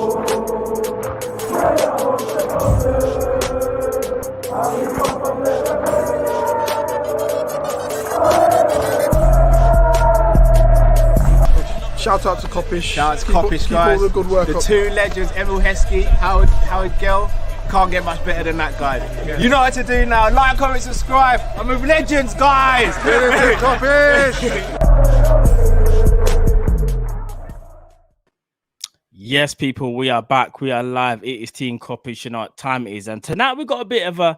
Shout out to Kopish. Shout out to Kopish, guys. All the good work the up. two legends, Emil Heskey, Howard Gill. Can't get much better than that guy. Yeah. You know what to do now. Like, comment, subscribe. I'm with legends, guys. Kopish. Yes, people, we are back. We are live. It is Team Kopish, you know what time it is. And tonight we got a bit of a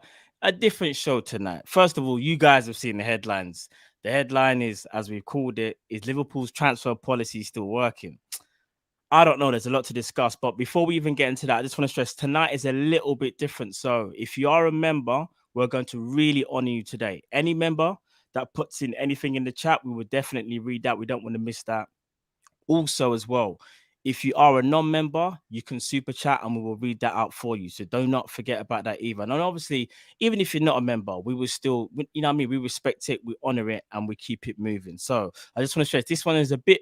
different show tonight. First of all, you guys have seen the headlines. The headline is, as we've called it, is Liverpool's transfer policy still working? I don't know. There's a lot to discuss. But before we even get into that, I just want to stress tonight is a little bit different. So if you are a member, we're going to really honor you today. Any member that puts in anything in the chat, we will definitely read that. We don't want to miss that. Also, as well, if you are a non-member, you can super chat and we will read that out for you. So do not forget about that either. And obviously, even if you're not a member, we will still, you know what I mean? We respect it, we honor it, and we keep it moving. So I just want to stress this one is a bit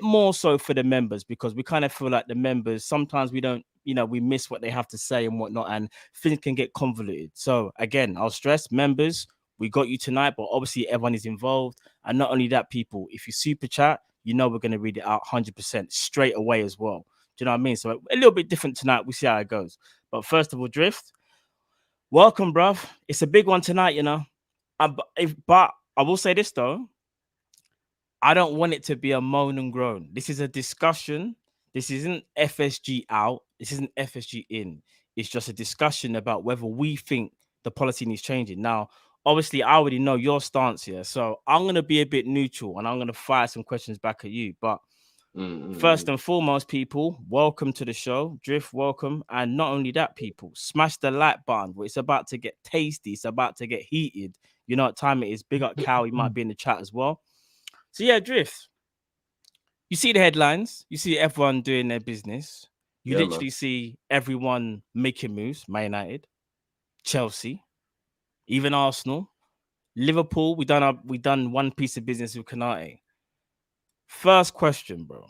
more so for the members, because we kind of feel like the members, sometimes we don't, you know, we miss what they have to say and whatnot, and things can get convoluted. So again, I'll stress, members, we got you tonight, but obviously everyone is involved. And not only that, people, if you super chat, you know we're going to read it out 100% straight away as well. Do you know what I mean? So a little bit different tonight. We'll see how it goes. But first of all, Drift, welcome, bruv. It's a big one tonight, you know. But I will say this, though. I don't want it to be a moan and groan. This is a discussion. This isn't FSG out. This isn't FSG in. It's just a discussion about whether we think the policy needs changing. Now, obviously, I already know your stance here, so I'm going to be a bit neutral and I'm going to fire some questions back at you. But first and foremost, people, welcome to the show. Drift, welcome. And not only that, people, smash the like button. It's about to get tasty. It's about to get heated. You know what time it is. Big up Cal. He might be in the chat as well. So, yeah, Drift, you see the headlines. You see everyone doing their business. You literally see everyone making moves. Man United, Chelsea, even Arsenal, Liverpool. We done one piece of business with Kanate. First question, bro.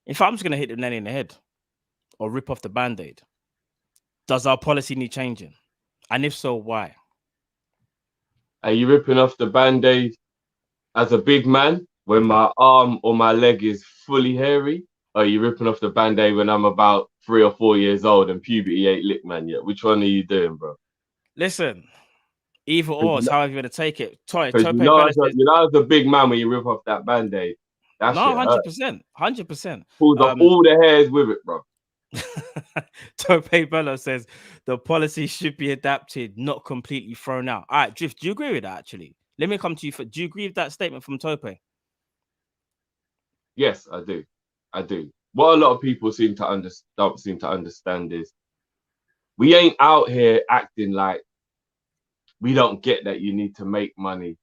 If I'm just gonna hit the nail in the head or rip off the band-aid, does our policy need changing? And if so, why? Are you ripping off the band-aid as a big man when my arm or my leg is fully hairy? Or are you ripping off the band-aid when I'm about 3 or 4 years old and puberty ain't licked, man, yet? Which one are you doing, bro? Listen, either or is however you're going to take it. You know, as a big man when you rip off that band-aid. That's no, 100%. 100%. Pulls off all the hairs with it, bro. Tope Bello says the policy should be adapted, not completely thrown out. All right, Drift, do you agree with that, actually? Let me come to you. Do you agree with that statement from Tope? Yes, I do. I do. What a lot of people don't seem to understand is we ain't out here acting like we don't get that you need to make money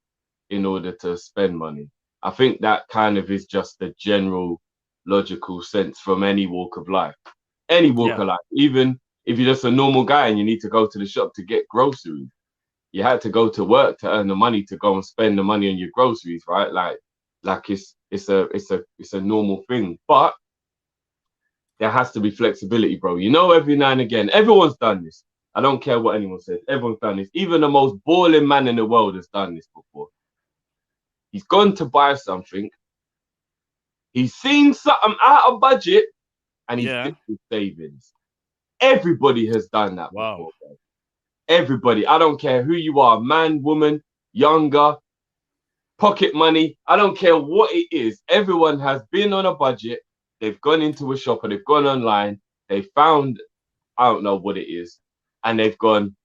in order to spend money. I think that kind of is just the general logical sense from any walk of life. Any walk of life. Even if you're just a normal guy and you need to go to the shop to get groceries, you had to go to work to earn the money to go and spend the money on your groceries, right? Like it's a normal thing. But there has to be flexibility, bro. You know, every now and again, everyone's done this. I don't care what anyone says. Everyone's done this. Even the most balling man in the world has done this before. He's gone to buy something. He's seen something out of budget and he's dipped his savings. Everybody has done that before, bro. Everybody. I don't care who you are, man, woman, younger, pocket money. I don't care what it is. Everyone has been on a budget. They've gone into a shop or they've gone online. They found, I don't know what it is. And they've gone,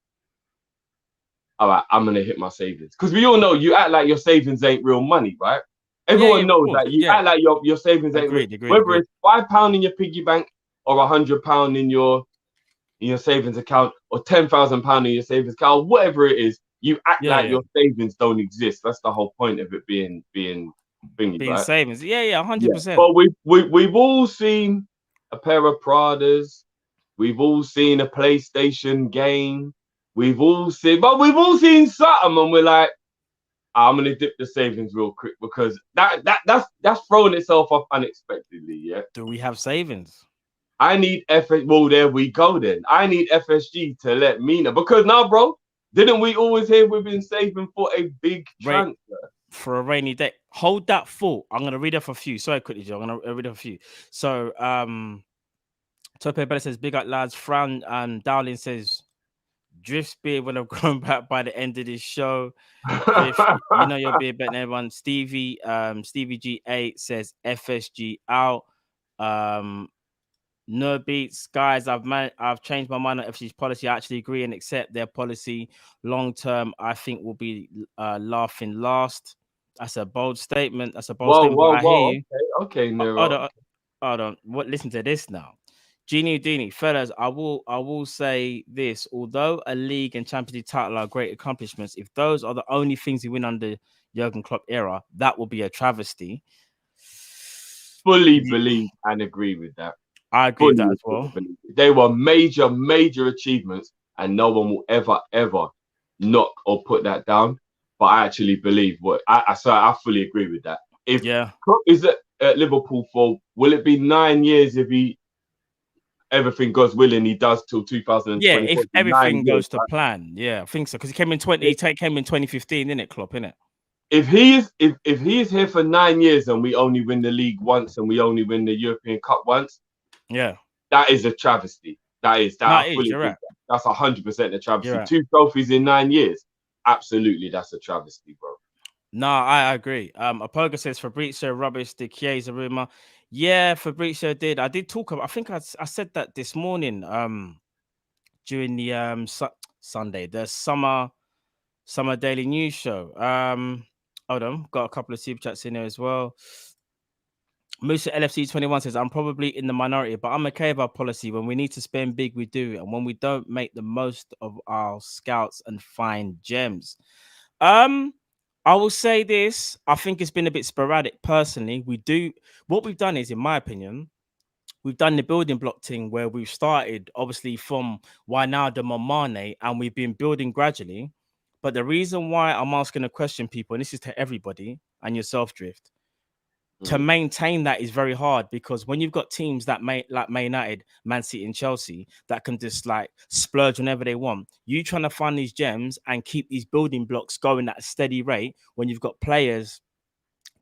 all right, I'm going to hit my savings. Because we all know you act like your savings ain't real money, right? Everyone knows that. You act like your savings ain't real. Whether it's £5 in your piggy bank or £100 in your savings account or £10,000 in your savings account, whatever it is, you act like your savings don't exist. That's the whole point of it being thingy, right? Savings. 100%. But we've all seen a pair of Pradas. We've all seen a PlayStation game. We've all seen something, and we're like, I'm gonna dip the savings real quick because that's throwing itself off unexpectedly. Yeah. Do we have savings? I need FSG. Well, there we go then. I need FSG to let me know. Because now, bro, didn't we always hear we've been saving for a big transfer? For a rainy day. Hold that thought. I'm gonna read off a few. Sorry, quickly, Joe. I'm gonna read off a few. So Tope Bella says, big up lads. Fran Dowling says, Drift's beard will have grown back by the end of this show. Drift, you know your beard better than everyone. Stevie G8 says FSG out. No beats, guys. I've changed my mind on FSG's policy. I actually agree and accept their policy. Long term, I think will be laughing last. That's a bold statement. That's a bold statement. Whoa, I hear you. Okay, Nero. Hold on. What? Listen to this now. Genie Houdini, fellas, I will say this. Although a league and Champions League title are great accomplishments, if those are the only things you win under Jurgen Klopp era, that will be a travesty. Fully believe and agree with that. I agree with that as well. They were major achievements, and no one will ever knock or put that down. But I actually believe I fully agree with that. If Klopp is at Liverpool for, will it be 9 years if everything goes willing, he does till 2020. Yeah, if everything goes to plan, I think so. Because he came in 2015, didn't it, Klopp, innit? If he is here for 9 years and we only win the league once and we only win the European Cup once, that is a travesty. That's 100% a travesty. Right. 2 trophies in 9 years, absolutely, that's a travesty, bro. No, I agree. Apoga says Fabrizio rubbish the Chiesa rumor. Yeah, Fabrizio did. I did talk about. I think I said that this morning. During the Sunday, the summer daily news show. Hold on, got a couple of super chats in there as well. Musa LFC 21 says, I'm probably in the minority, but I'm okay with our policy. When we need to spend big, we do. And when we don't, make the most of our scouts and find gems. I will say this. I think it's been a bit sporadic personally. What we've done is, in my opinion, we've done the building block thing where we've started obviously from Wijnaldum and Mane, and we've been building gradually. But the reason why I'm asking a question, people, and this is to everybody and yourself, Drift, to maintain that is very hard, because when you've got teams that like Man United, Man City, and Chelsea that can just like splurge whenever they want, you trying to find these gems and keep these building blocks going at a steady rate when you've got players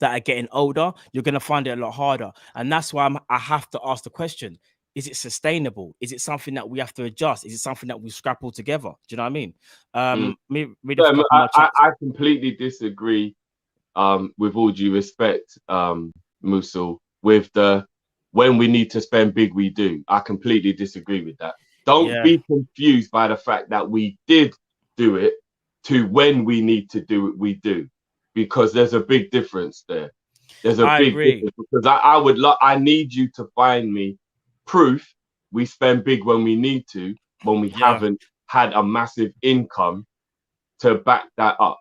that are getting older, you're going to find it a lot harder. And that's why I have to ask the question, is it sustainable? Is it something that we have to adjust? Is it something that we scrap all together? Do you know what I mean? I completely disagree. With all due respect, Musul, with the when we need to spend big, we do. I completely disagree with that. Don't be confused by the fact that we did do it to when we need to do it, we do. Because there's a big difference there. There's a big difference, because I need you to find me proof we spend big when we need to, when we haven't had a massive income to back that up.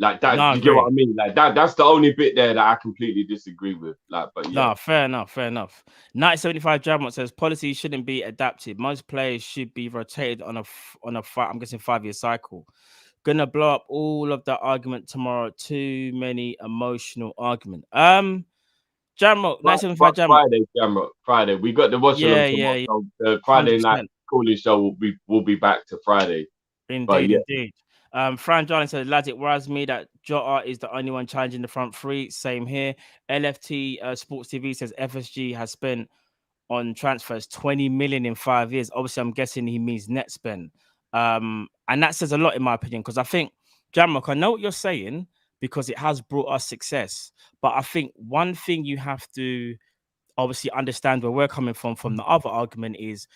Like that, you get what I mean? Like that's the only bit there that I completely disagree with. Like, but yeah. No, fair enough. 1975 Jamot says policy shouldn't be adapted. Most players should be rotated on a I'm guessing 5-year cycle. Gonna blow up all of that argument tomorrow. Too many emotional argument. Jamrock, 1975 Jamrock. Friday. We got the watch along tomorrow. Yeah. So the Friday 100%. Night calling show will be back to Friday. Indeed. Fran John says, lads, it worries me that Jota is the only one challenging the front three. Same here. LFT Sports TV says FSG has spent on transfers 20 million in 5 years. Obviously, I'm guessing he means net spend. And that says a lot in my opinion, because I think, Jamrock, I know what you're saying, because it has brought us success. But I think one thing you have to obviously understand where we're coming from the other argument is,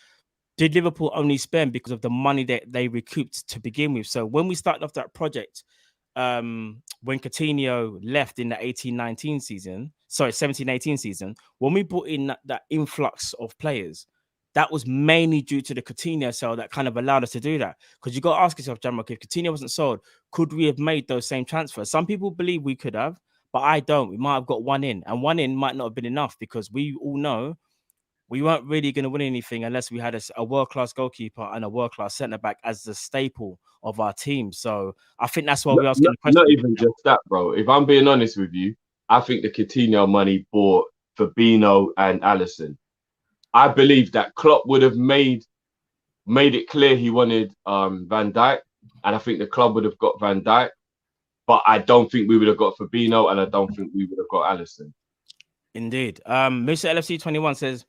did Liverpool only spend because of the money that they recouped to begin with? So when we started off that project, when Coutinho left in the 17-18 season, when we brought in that influx of players, that was mainly due to the Coutinho sale that kind of allowed us to do that. Because you got to ask yourself, Jamrock, if Coutinho wasn't sold, could we have made those same transfers? Some people believe we could have, but I don't. We might have got one in, and one in might not have been enough, because we all know we weren't really going to win anything unless we had a world-class goalkeeper and a world-class centre-back as the staple of our team. So I think that's why we asked the question. Not even just that, bro. If I'm being honest with you, I think the Coutinho money bought Fabinho and Alisson. I believe that Klopp would have made it clear he wanted Van Dijk, and I think the club would have got Van Dijk, but I don't think we would have got Fabinho, and I don't think we would have got Alisson. Indeed. Mr. LFC 21 says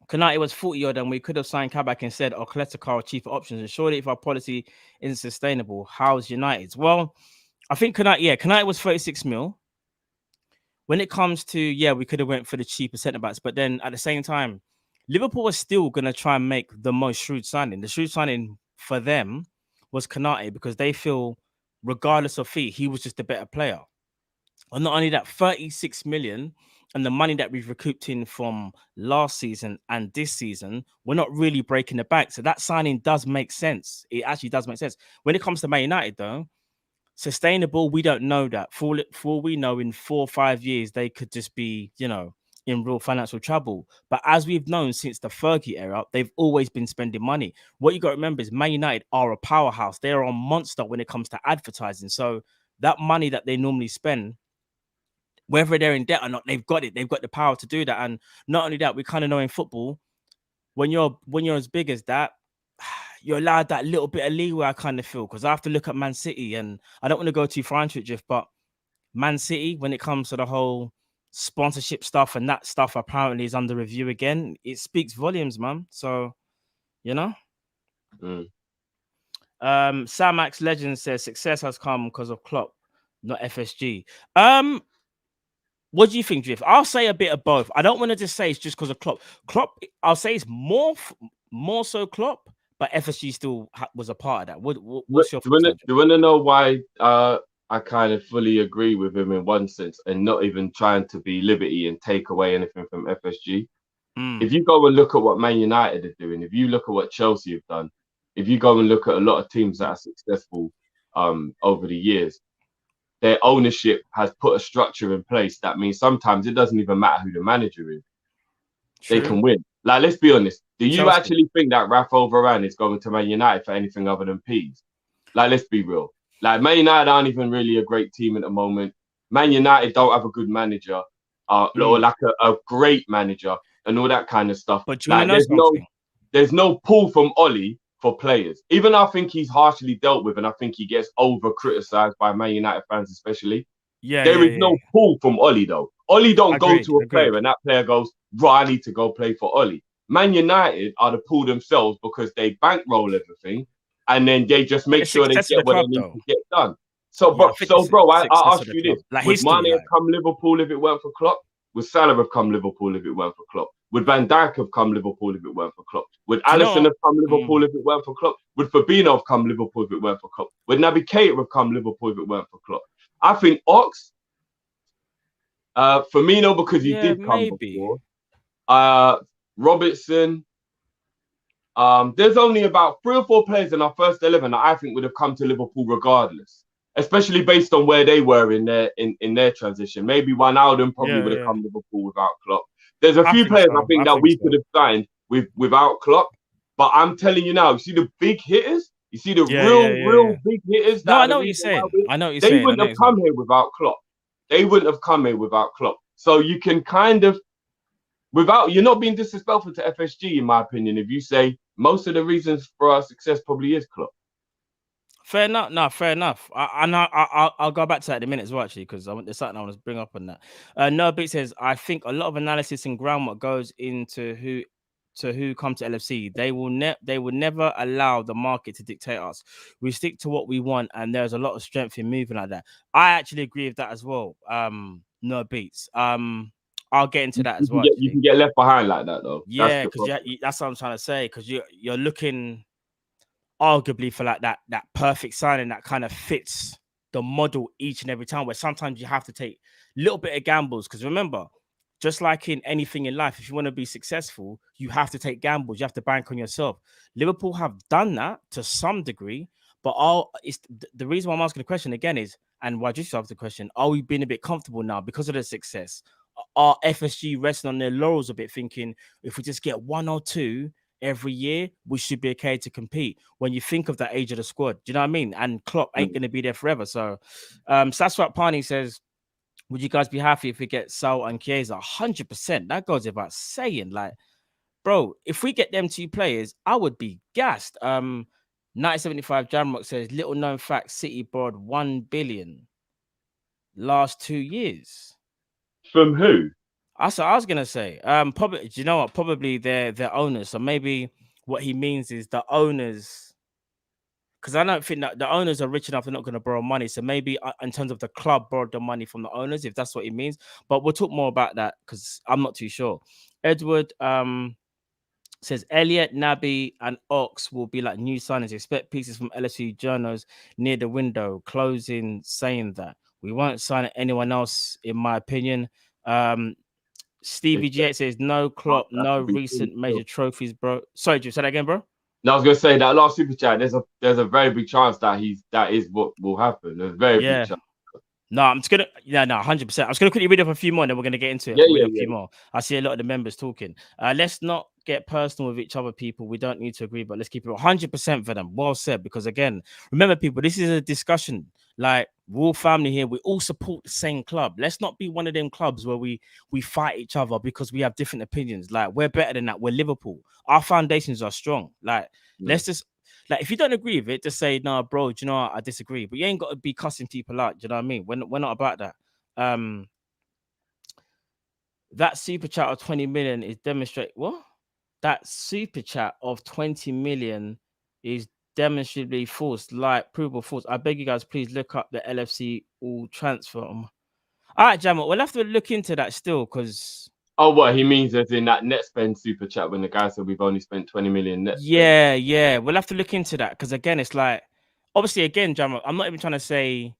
Konate was 40-odd and we could have signed Kabak instead or Kaleta cheaper options. And surely if our policy isn't sustainable, how's United's? Well, I think Konate was 36 mil. When it comes to, we could have went for the cheaper centre-backs, but then at the same time, Liverpool was still going to try and make the most shrewd signing. The shrewd signing for them was Konate because they feel, regardless of fee, he was just a better player. And not only that, 36 million and the money that we've recouped in from last season and this season, we're not really breaking the bank. So that signing does make sense. It actually does make sense. When it comes to Man United, though, sustainable, we don't know that. For all we know, in 4 or 5 years, they could just be, in real financial trouble. But as we've known since the Fergie era, they've always been spending money. What you got to remember is Man United are a powerhouse. They are a monster when it comes to advertising. So that money that they normally spend, whether they're in debt or not, they've got it. They've got the power to do that. And not only that, we kind of know in football, when you're as big as that, you're allowed that little bit of leeway, I kind of feel. Because I have to look at Man City, and I don't want to go too far into it, Jeff, but Man City, when it comes to the whole sponsorship stuff, and that stuff apparently is under review again, it speaks volumes, man. So, Sam Max Legend says success has come because of Klopp, not FSG. What do you think, Drift? I'll say a bit of both. I don't want to just say it's just because of Klopp. Klopp, I'll say it's more so Klopp, but FSG still was a part of that. What's your do you want to know why I kind of fully agree with him in one sense, and not even trying to be liberty and take away anything from FSG? If you go and look at what Man United are doing, if you look at what Chelsea have done, if you go and look at a lot of teams that are successful over the years, their ownership has put a structure in place that means sometimes it doesn't even matter who the manager is. True. They can win. Like, let's be honest. Do you actually think that Rafael Varane is going to Man United for anything other than peas? Like, let's be real. Like, Man United aren't even really a great team at the moment. Man United don't have a good manager, or like a great manager, and all that kind of stuff. But you know there's no pull from Ollie for players. Even I think he's harshly dealt with, and I think he gets over criticized by Man United fans, especially. There is no pull from Ollie though. Ollie don't go to a player and that player goes, right, I need to go play for Ollie. Man United are the pull themselves because they bankroll everything, and then they just make sure they get what they need to get done. So, bro, I ask you this: would Mane have come Liverpool if it weren't for Klopp? Would Salah have come Liverpool if it weren't for Klopp? Would Van Dijk have come Liverpool if it weren't for Klopp? Would Alisson have come Liverpool if it weren't for Klopp? Would Fabinho have come Liverpool if it weren't for Klopp? Would Naby Keita have come Liverpool if it weren't for Klopp? I think Ox, Firmino, because he did come before. Robertson. There's only about 3 or 4 players in our first 11 that I think would have come to Liverpool regardless, especially based on where they were in their transition. Maybe Wijnaldum probably would have come to Liverpool without Klopp. There's a few players I think that we could have signed without Klopp. But I'm telling you now, you see the big hitters? You see the real big hitters? No, I know what you're saying. They wouldn't have come here without Klopp. They wouldn't have come here without Klopp. So you can kind of, you're not being disrespectful to FSG, in my opinion, if you say most of the reasons for our success probably is Klopp. Fair enough. No, fair enough. I'll go back to that in a minute as well, actually, because there's something I want to bring up on that. Noah Big says, I think a lot of analysis and groundwork goes into who come to LFC. They will never allow the market to dictate us. We stick to what we want, and there's a lot of strength in moving like that. I actually agree with that as well. Noah Beats. I'll get into that as well. You can get left behind like that, though. Yeah, because that's what I'm trying to say. Because you're looking arguably for like that perfect signing that kind of fits the model each and every time, where sometimes you have to take a little bit of gambles. Because remember, just like in anything in life, if you want to be successful, you have to take gambles. You have to bank on yourself. Liverpool have done that to some degree, but the reason why I'm asking the question again is, and why just ask the question, are we being a bit comfortable now because of the success? Are FSG resting on their laurels a bit, thinking if we just get 1 or 2 every year, we should be okay to compete? When you think of the age of the squad, do you know what I mean? And Klopp ain't going to be there forever. So Saswat Pani says, would you guys be happy if we get Saul and Chiesa? 100%. That goes without saying. Like, bro, if we get them 2 players, I would be gassed. 1975 Jamrock says, little known fact, City borrowed 1 billion last 2 years. From who? That's what I was gonna say. Probably, do you know what? Probably their owners. So maybe what he means is the owners, because I don't think that the owners are rich enough, they're not going to borrow money. So maybe in terms of the club borrowed the money from the owners, if that's what he means. But we'll talk more about that because I'm not too sure. Edward says Elliot, Naby, and Ox will be like new signings. Expect pieces from LSU journals near the window closing, saying that we won't sign anyone else, in my opinion. Stevie G8 says no Klopp, no recent major trophies, bro. Sorry, do you say that again, bro? No, I was gonna say that last super chat. There's a very big chance that is what will happen. There's a very big chance. No, I'm just gonna 100%. I'm just gonna quickly read off a few more, and then we're gonna get into it. A few more. I see a lot of the members talking. Let's not get personal with each other, people. We don't need to agree, but let's keep it 100% for them. Well said, because again, remember, people, this is a discussion. Like, we're all family here. We all support the same club. Let's not be one of them clubs where we fight each other because we have different opinions. Like, we're better than that. We're Liverpool. Our foundations are strong. Like, let's just. Like, if you don't agree with it, just say, no, bro, do you know what? I disagree. But you ain't got to be cussing people out. Do you know what I mean? We're not about that. That super chat of 20 million is demonstrate what? That super chat of 20 million is demonstrably false, like provable false. I beg you guys, please look up the LFC all transfer. All right, Jamal, we'll have to look into that still, because Oh, what he means is in that net spend super chat when the guy said we've only spent 20 million net spend. Yeah, we'll have to look into that, because again, it's like, obviously, again, Jamal, I'm not even trying to say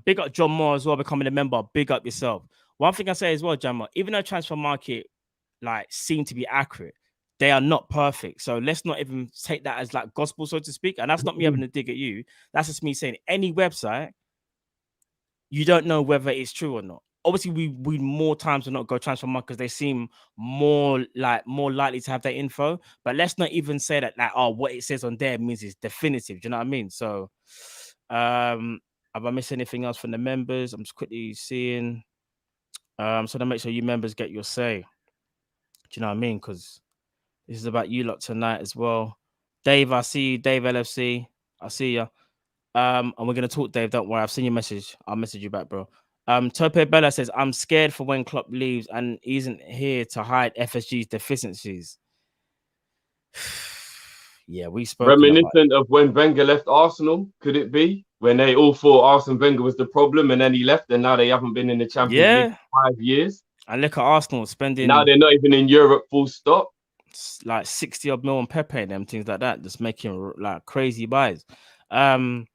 big up John Moore as well, becoming a member, big up yourself. One thing I say as well, Jamal, even though transfer market like seem to be accurate, they are not perfect. So let's not even take that as like gospel, so to speak. And that's not me having a dig at you. That's just me saying any website, you don't know whether it's true or not. Obviously, we more times will not go transfer market because they seem more likely to have that info. But let's not even say that like, oh, what it says on there means it's definitive. Do you know what I mean? So have I missed anything else from the members? I'm just quickly seeing. So to make sure you members get your say. Do you know what I mean? Because this is about you lot tonight as well. Dave, I see you. Dave LFC, I see you. And we're gonna talk, Dave. Don't worry, I've seen your message. I'll message you back, bro. Tope Bella says, I'm scared for when Klopp leaves and isn't here to hide FSG's deficiencies. Yeah, we spoke. Reminiscent of when Wenger left Arsenal, could it be? When they all thought Arsene Wenger was the problem and then he left and now they haven't been in the Champions League for 5 years. And look at Arsenal spending. Now they're not even in Europe, full stop. Like 60 odd mil on Pepe and them things like that, just making like crazy buys. Imran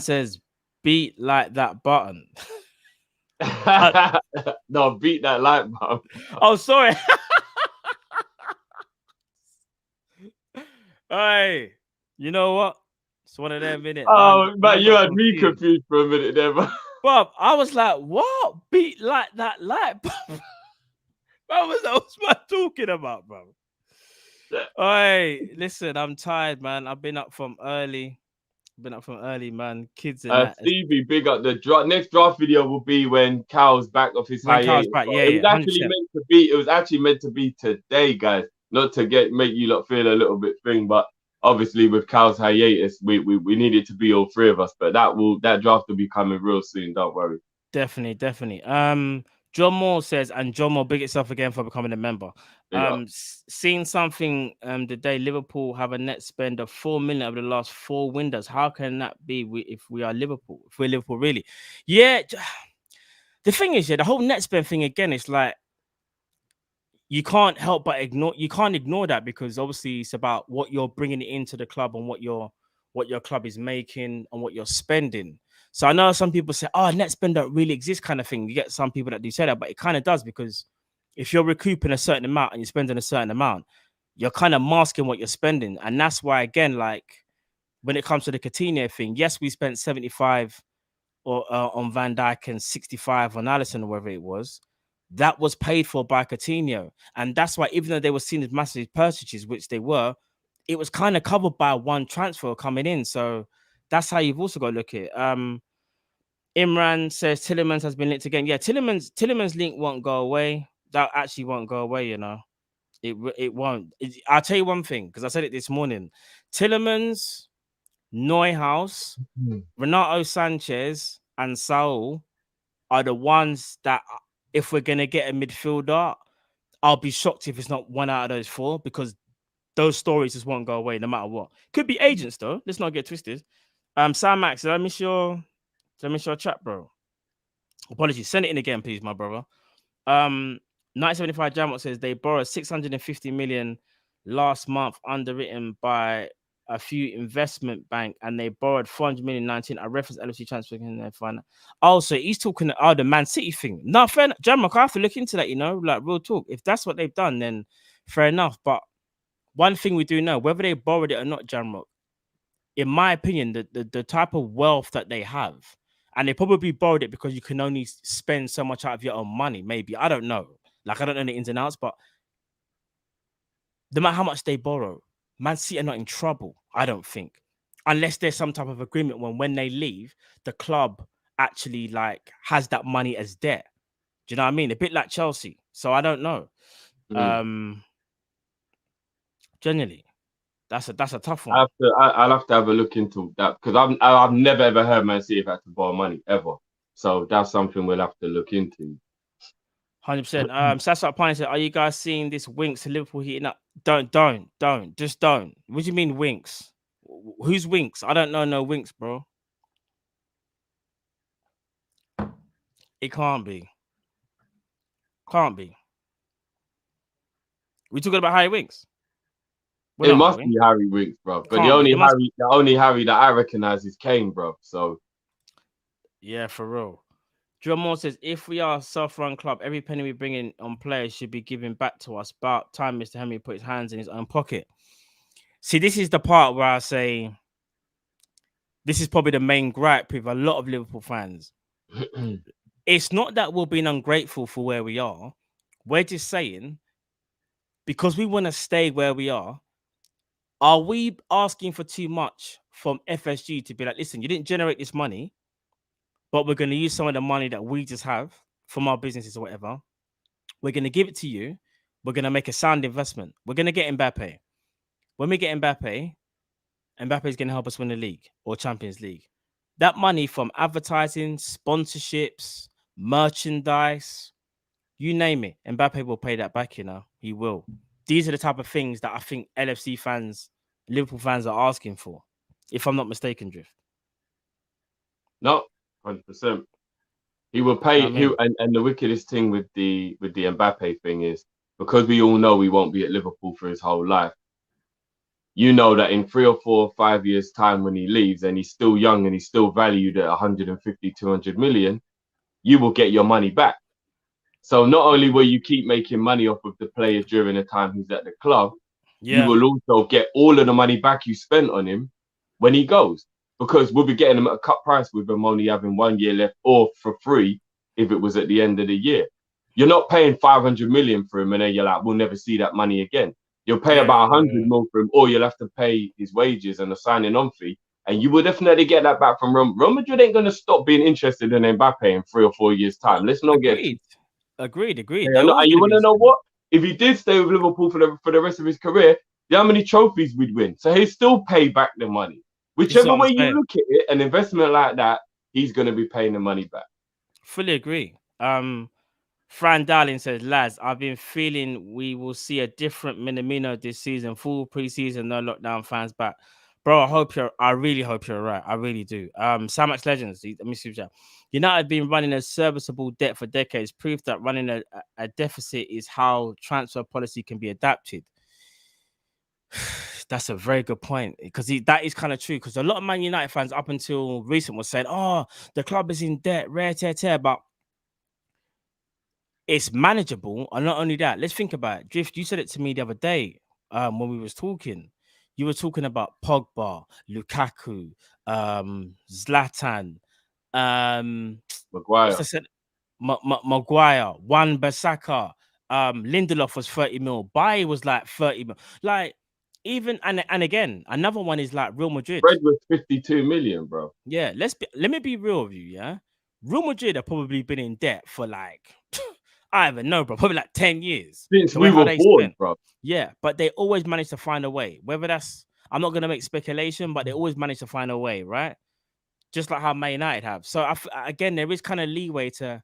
says, beat like that button. No, beat that like button. Oh, sorry. Hey, you know what? It's one of them minutes. Oh, man, you had me confused for a minute there, bro. Bob, I was like, what? Beat like that light bulb? What was man talking about, bro? Hey, listen, I'm tired, man. I've been up from early. Man. Kids and that. Stevie, big up. The next draft video will be when Cal's back off his hiatus. It was actually meant to be today, guys. Not to make you lot feel a little bit thing, but obviously with Cal's hiatus, we need it to be all 3 of us. But that draft will be coming real soon. Don't worry. Definitely. John Moore says, and John Moore, big itself again for becoming a member. Seen something the day Liverpool have a net spend of 4 million over the last 4 windows. How can that be if we are Liverpool? If we're Liverpool, really? Yeah. The thing is, the whole net spend thing again, it's like you can't help but ignore that, because obviously it's about what you're bringing into the club and what your club is making and what you're spending. So I know some people say, oh, net spend don't really exist kind of thing. You get some people that do say that, but it kind of does, because if you're recouping a certain amount and you're spending a certain amount, you're kind of masking what you're spending. And that's why, again, like when it comes to the Coutinho thing, yes, we spent 75 on Van Dijk and 65 on Alisson or whatever it was. That was paid for by Coutinho. And that's why, even though they were seen as massive purchases, which they were, it was kind of covered by one transfer coming in. So that's how you've also got to look at it. Imran says Tillemans has been linked again. Yeah, Tillemans link won't go away. That actually won't go away, you know. It won't. I'll tell you one thing, because I said it this morning. Tillemans, Neuhaus, Renato Sanchez, and Saul are the ones that, if we're gonna get a midfielder, I'll be shocked if it's not one out of those four, because those stories just won't go away no matter what. Could be agents though. Let's not get twisted. Sam Max, did I miss your chat, bro? Apologies. Send it in again, please, my brother. 975 Jamot says they borrowed 650 million last month, underwritten by a few investment bank, and they borrowed 400 million 19. I reference LFC transfer in their final. Also, he's talking the Man City thing. No, fair enough. Jamok, I have to look into that, like real talk. If that's what they've done, then fair enough. But one thing we do know, whether they borrowed it or not, Jamok, in my opinion, the type of wealth that they have, and they probably borrowed it because you can only spend so much out of your own money. Maybe, I don't know. Like, I don't know the ins and outs, but no matter how much they borrow, Man City are not in trouble, I don't think, unless there's some type of agreement when they leave, the club actually like has that money as debt. Do you know what I mean? A bit like Chelsea. So I don't know. Generally, that's a tough one. I'll have to have a look into that, because I've never ever heard Man City have had to borrow money ever. So that's something we'll have to look into. 100%. Sasa Pine said, "Are you guys seeing this Winks to Liverpool heating up?" Don't. Just don't. What do you mean Winks? Who's Winks? I don't know no Winks, bro. It can't be. We talking about Harry Winks? It must be Harry Winks, bro. But the only Harry that I recognize is Kane, bro. So yeah, for real. Moore says, if we are a self-run club, every penny we bring in on players should be given back to us. About time Mr. Henry put his hands in his own pocket. See, this is the part where I say this is probably the main gripe with a lot of Liverpool fans. It's not that we're being ungrateful for where we are. We're just saying, because we want to stay where we are we asking for too much from FSG to be like, listen, you didn't generate this money, but we're going to use some of the money that we just have from our businesses or whatever. We're going to give it to you. We're going to make a sound investment. We're going to get Mbappe. When we get Mbappe is going to help us win the league or Champions League. That money from advertising, sponsorships, merchandise, you name it, Mbappe will pay that back, He will. These are the type of things that I think LFC fans, Liverpool fans are asking for, if I'm not mistaken, Drift. No, 100%. He will pay. And the wickedest thing with the Mbappe thing is, because we all know he won't be at Liverpool for his whole life. You know that in 3 or 4 or 5 years' time, when he leaves and he's still young and he's still valued at 150, 200 million, you will get your money back. So not only will you keep making money off of the player during the time he's at the club, you will also get all of the money back you spent on him when he goes. Because we'll be getting him at a cut price with him only having 1 year left, or for free if it was at the end of the year. You're not paying 500 million for him and then you're like, we'll never see that money again. You'll pay about 100 mil for him, or you'll have to pay his wages and a signing on fee, and you will definitely get that back from Real Madrid. Ain't going to stop being interested in Mbappe in 3 or 4 years' time. Let's not Agreed. Yeah, and you want to know what? If he did stay with Liverpool for the rest of his career, how many trophies we'd win? So he'll still pay back the money. Whichever way you look at it, an investment like that, he's going to be paying the money back. Fully agree. Fran Darling says, lads, I've been feeling we will see a different Minamino this season. Full preseason, no lockdown, fans back. Bro, I really hope you're right. I really do. Samax Legends, let me see that. United have been running a serviceable debt for decades. Proof that running a deficit is how transfer policy can be adapted. That's a very good point, because that is kind of true. Because a lot of Man United fans up until recent was saying, oh, the club is in debt, but it's manageable. And not only that, let's think about it. Drift, you said it to me the other day when we was talking. You were talking about Pogba, Lukaku, Zlatan, Maguire, Wan-Bissaka, Lindelof was 30 mil. Bailly was like 30 mil. Like, even and again, another one is like Real Madrid. Fred was 52 million, bro. Yeah, let me be real with you. Yeah, Real Madrid have probably been in debt for like I don't even know, bro. Probably like 10 years. Since The way we how were they born, spent. bro. Yeah, but they always manage to find a way. Whether that's, I'm not going to make speculation, but they always manage to find a way, right? Just like how Man United have. So again, there is kind of leeway to,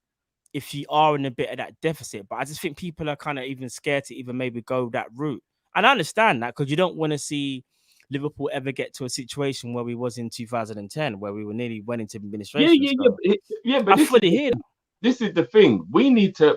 if you are in a bit of that deficit, but I just think people are kind of even scared to even maybe go that route. And I understand that, because you don't want to see Liverpool ever get to a situation where we was in 2010, where we were nearly went into Yeah, administration. So but I fully hear that. this is the thing.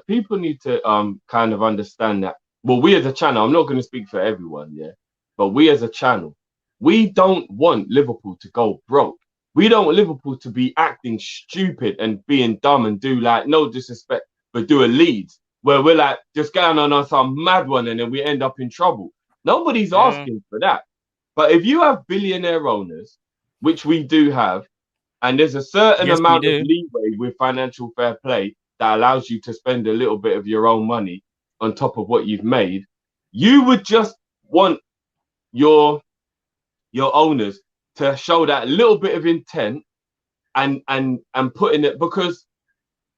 People need to kind of understand that. Well, we as a channel, I'm not going to speak for everyone, yeah, but we as a channel, we don't want Liverpool to go broke. We don't want Liverpool to be acting stupid and being dumb and do, like, no disrespect, but do a Leeds where we're like just going on some mad one and then we end up in trouble. Nobody's asking for that. But if you have billionaire owners, which we do have, and there's a certain amount of leeway with financial fair play that allows you to spend a little bit of your own money on top of what you've made, you would just want your owners to show that little bit of intent and put in it. Because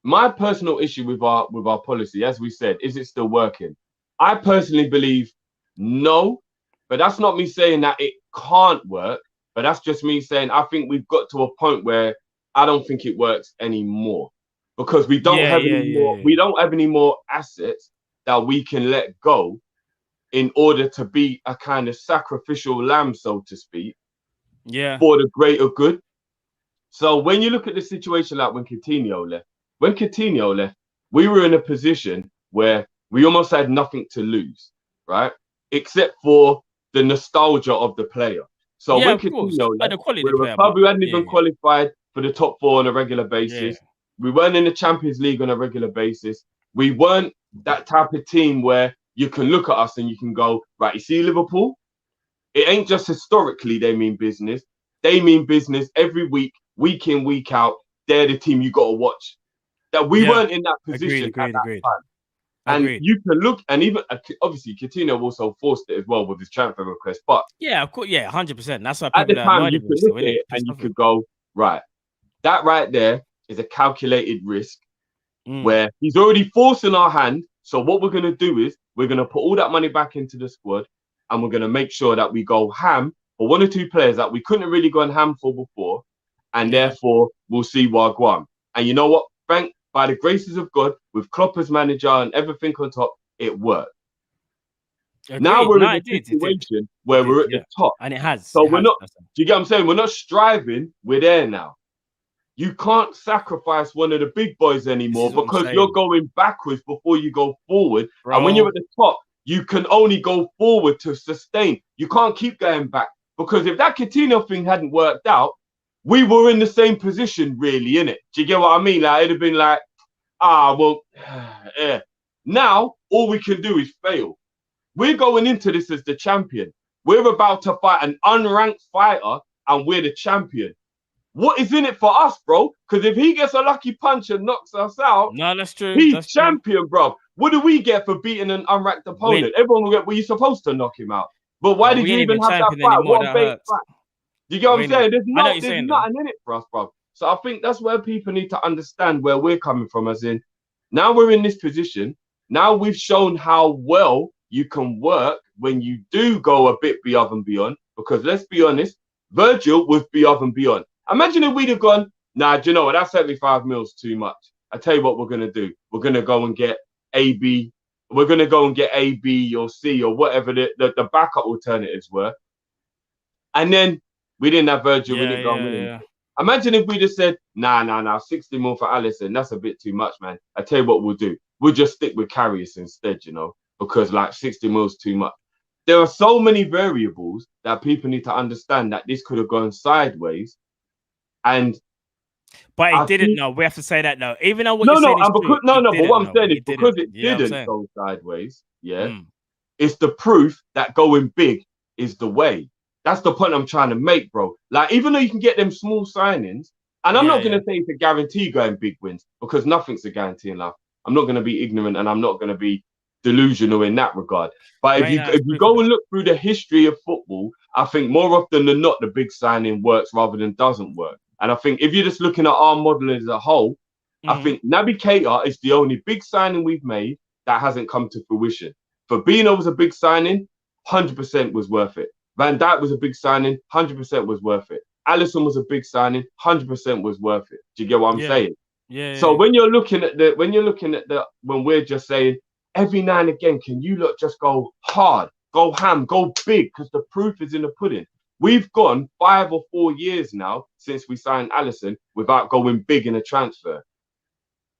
my personal issue with our policy, as we said, is it still working? I personally believe no, but that's not me saying that it can't work. But that's just me saying I think we've got to a point where I don't think it works anymore, because we don't have any more. We don't have any more assets that we can let go in order to be a kind of sacrificial lamb, so to speak, for the greater good. So when you look at the situation like when Coutinho left, we were in a position where we almost had nothing to lose, right? Except for the nostalgia of the player. So when Coutinho left, we were a club who hadn't even qualified for the top four on a regular basis. We weren't in the Champions League on a regular basis. We weren't that type of team where you can look at us and you can go, right, you see Liverpool? It ain't just historically they mean business. They mean business every week, week in, week out. They're the team you got to watch. That we weren't in that position at that time. And you can look, and even obviously Coutinho also forced it as well with his transfer request. But of course, 100%. That's why at the time you could look at it and you could go, right, that right there is a calculated risk where he's already forcing our hand. So what we're going to do is we're going to put all that money back into the squad, and we're going to make sure that we go ham for one or two players that we couldn't really go ham for before, and therefore we'll see Wagwan. And you know what? By the graces of God, with Klopp as manager and everything on top, it worked. Agreed. Now we're in a situation where we're at the top. And it has. So we're not, do you get what I'm saying? We're not striving, we're there now. You can't sacrifice one of the big boys anymore because you're going backwards before you go forward. Bro. And when you're at the top, you can only go forward to sustain. You can't keep going back, because if that Coutinho thing hadn't worked out, we were in the same position, really, innit? Do you get what I mean? Like, it'd have been like, Now, all we can do is fail. We're going into this as the champion. We're about to fight an unranked fighter, and we're the champion. What is in it for us, bro? Because if he gets a lucky punch and knocks us out, that's true. He's champion, bro. What do we get for beating an unranked opponent? Everyone will get, well, you're supposed to knock him out. But why did you even have that fight? What a bait fight. Do you get what I'm saying? There's nothing in it for us, bro. So I think that's where people need to understand where we're coming from, as in, now we're in this position. Now we've shown how well you can work when you do go a bit beyond and beyond. Because let's be honest, Virgil was beyond and beyond. Imagine if we'd have gone, nah, do you know what? That 75 mil's too much. I tell you what we're going to do. We're going to go and get AB. We're going to go and get A, B, or C, or whatever the backup alternatives were. And then we didn't have Virgil. We didn't go and win him. Imagine if we just said, nah, 60 mil for Alisson. That's a bit too much, man. I tell you what we'll do. We'll just stick with Karius instead, you know, because like 60 mil is too much. There are so many variables that people need to understand that this could have gone sideways. But it didn't. No, we have to say that now. Even though what but what I'm saying is because it didn't go sideways. It's the proof that going big is the way. That's the point I'm trying to make, bro. Like, even though you can get them small signings, and I'm not going to say it's a guarantee going big wins, because nothing's a guarantee in life. I'm not going to be ignorant, and I'm not going to be delusional in that regard. But if you go and look through the history of football, I think more often than not, the big signing works rather than doesn't work. And I think if you're just looking at our model as a whole, I think Naby Keita is the only big signing we've made that hasn't come to fruition. Fabinho was a big signing, 100% was worth it. Van Dijk was a big signing, 100% was worth it. Alisson was a big signing, 100% was worth it. Do you get what I'm saying? Yeah. So when you're looking at when we're just saying every now and again, can you look just go hard, go ham, go big, because the proof is in the pudding. We've gone 5 or 4 years now since we signed Alisson without going big in a transfer.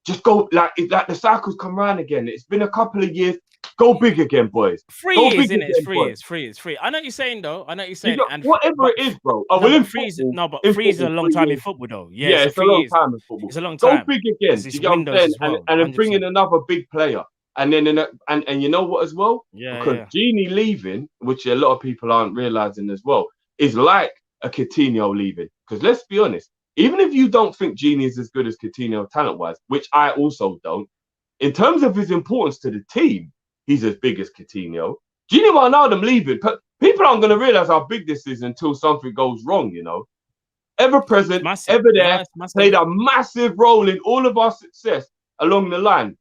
Just go like the cycles come round again. It's been a couple of years. Go big again, boys. 3 go years, big innit? It's 3 years. I know what you're saying, though. I know what you're saying. And whatever it is, bro. No, well, but 3 is a long time in football, though. Yeah, it's a long time in football. It's a long time. Go big again. Do you get what I'm saying? Well, and then bring in another big player. And then and you know what as well? Because Genie leaving, which a lot of people aren't realizing as well, is like a Coutinho leaving. Because let's be honest, even if you don't think Genie is as good as Coutinho talent-wise, which I also don't, in terms of his importance to the team, he's as big as Coutinho. Genie Wijnaldum leaving, people aren't going to realize how big this is until something goes wrong, you know. Ever present, ever there, played a massive role in all of our success along the line.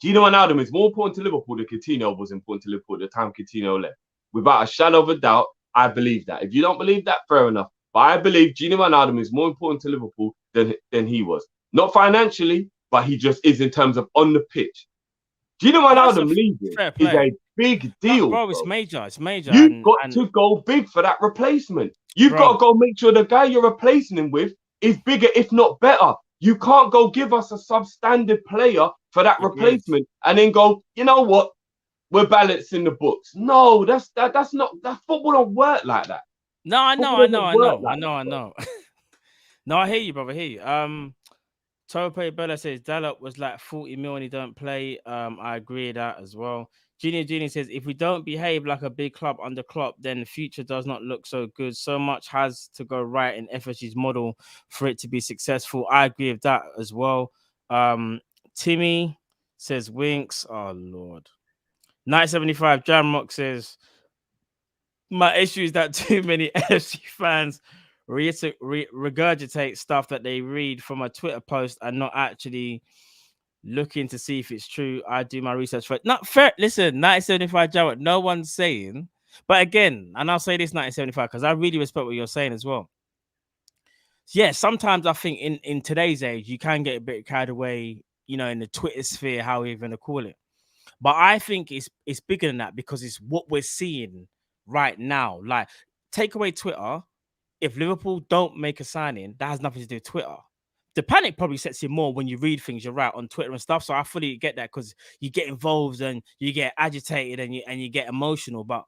Genie Wijnaldum is more important to Liverpool than Coutinho was important to Liverpool at the time Coutinho left. Without a shadow of a doubt, I believe that. If you don't believe that, fair enough. But I believe Genie Wijnaldum is more important to Liverpool than he was. Not financially, but he just is in terms of on the pitch. Genie Wijnaldum leaving is a big deal. Bro, it's major. It's major. You've got to go big for that replacement. You've got to go make sure the guy you're replacing him with is bigger, if not better. You can't go give us a substandard player for that replacement and then go, you know what? We're balancing the books. No, that's not football don't work like that. No, I know. No, I hear you, brother. I hear you. Tope Bella says Dalot was like 40 mil and he don't play. I agree with that as well. Genie says if we don't behave like a big club under Klopp, then the future does not look so good. So much has to go right in FSG's model for it to be successful. I agree with that as well. Timmy says Winks. Oh Lord. 975 Jamrock says my issue is that too many FC fans regurgitate stuff that they read from a Twitter post and not actually looking to see if it's true. I do my research for it. Not fair. Listen, 1975 Jarrett, no one's saying, but again, and I'll say this 1975 because I really respect what you're saying as well. Yeah, sometimes I think in today's age, you can get a bit carried away, you know, in the Twitter sphere, how you're going to call it. But I think it's bigger than that because it's what we're seeing right now. Like, take away Twitter. If Liverpool don't make a signing, that has nothing to do with Twitter. The panic probably sets in more when you read things you're right on Twitter and stuff. So I fully get that because you get involved and you get agitated and you get emotional. But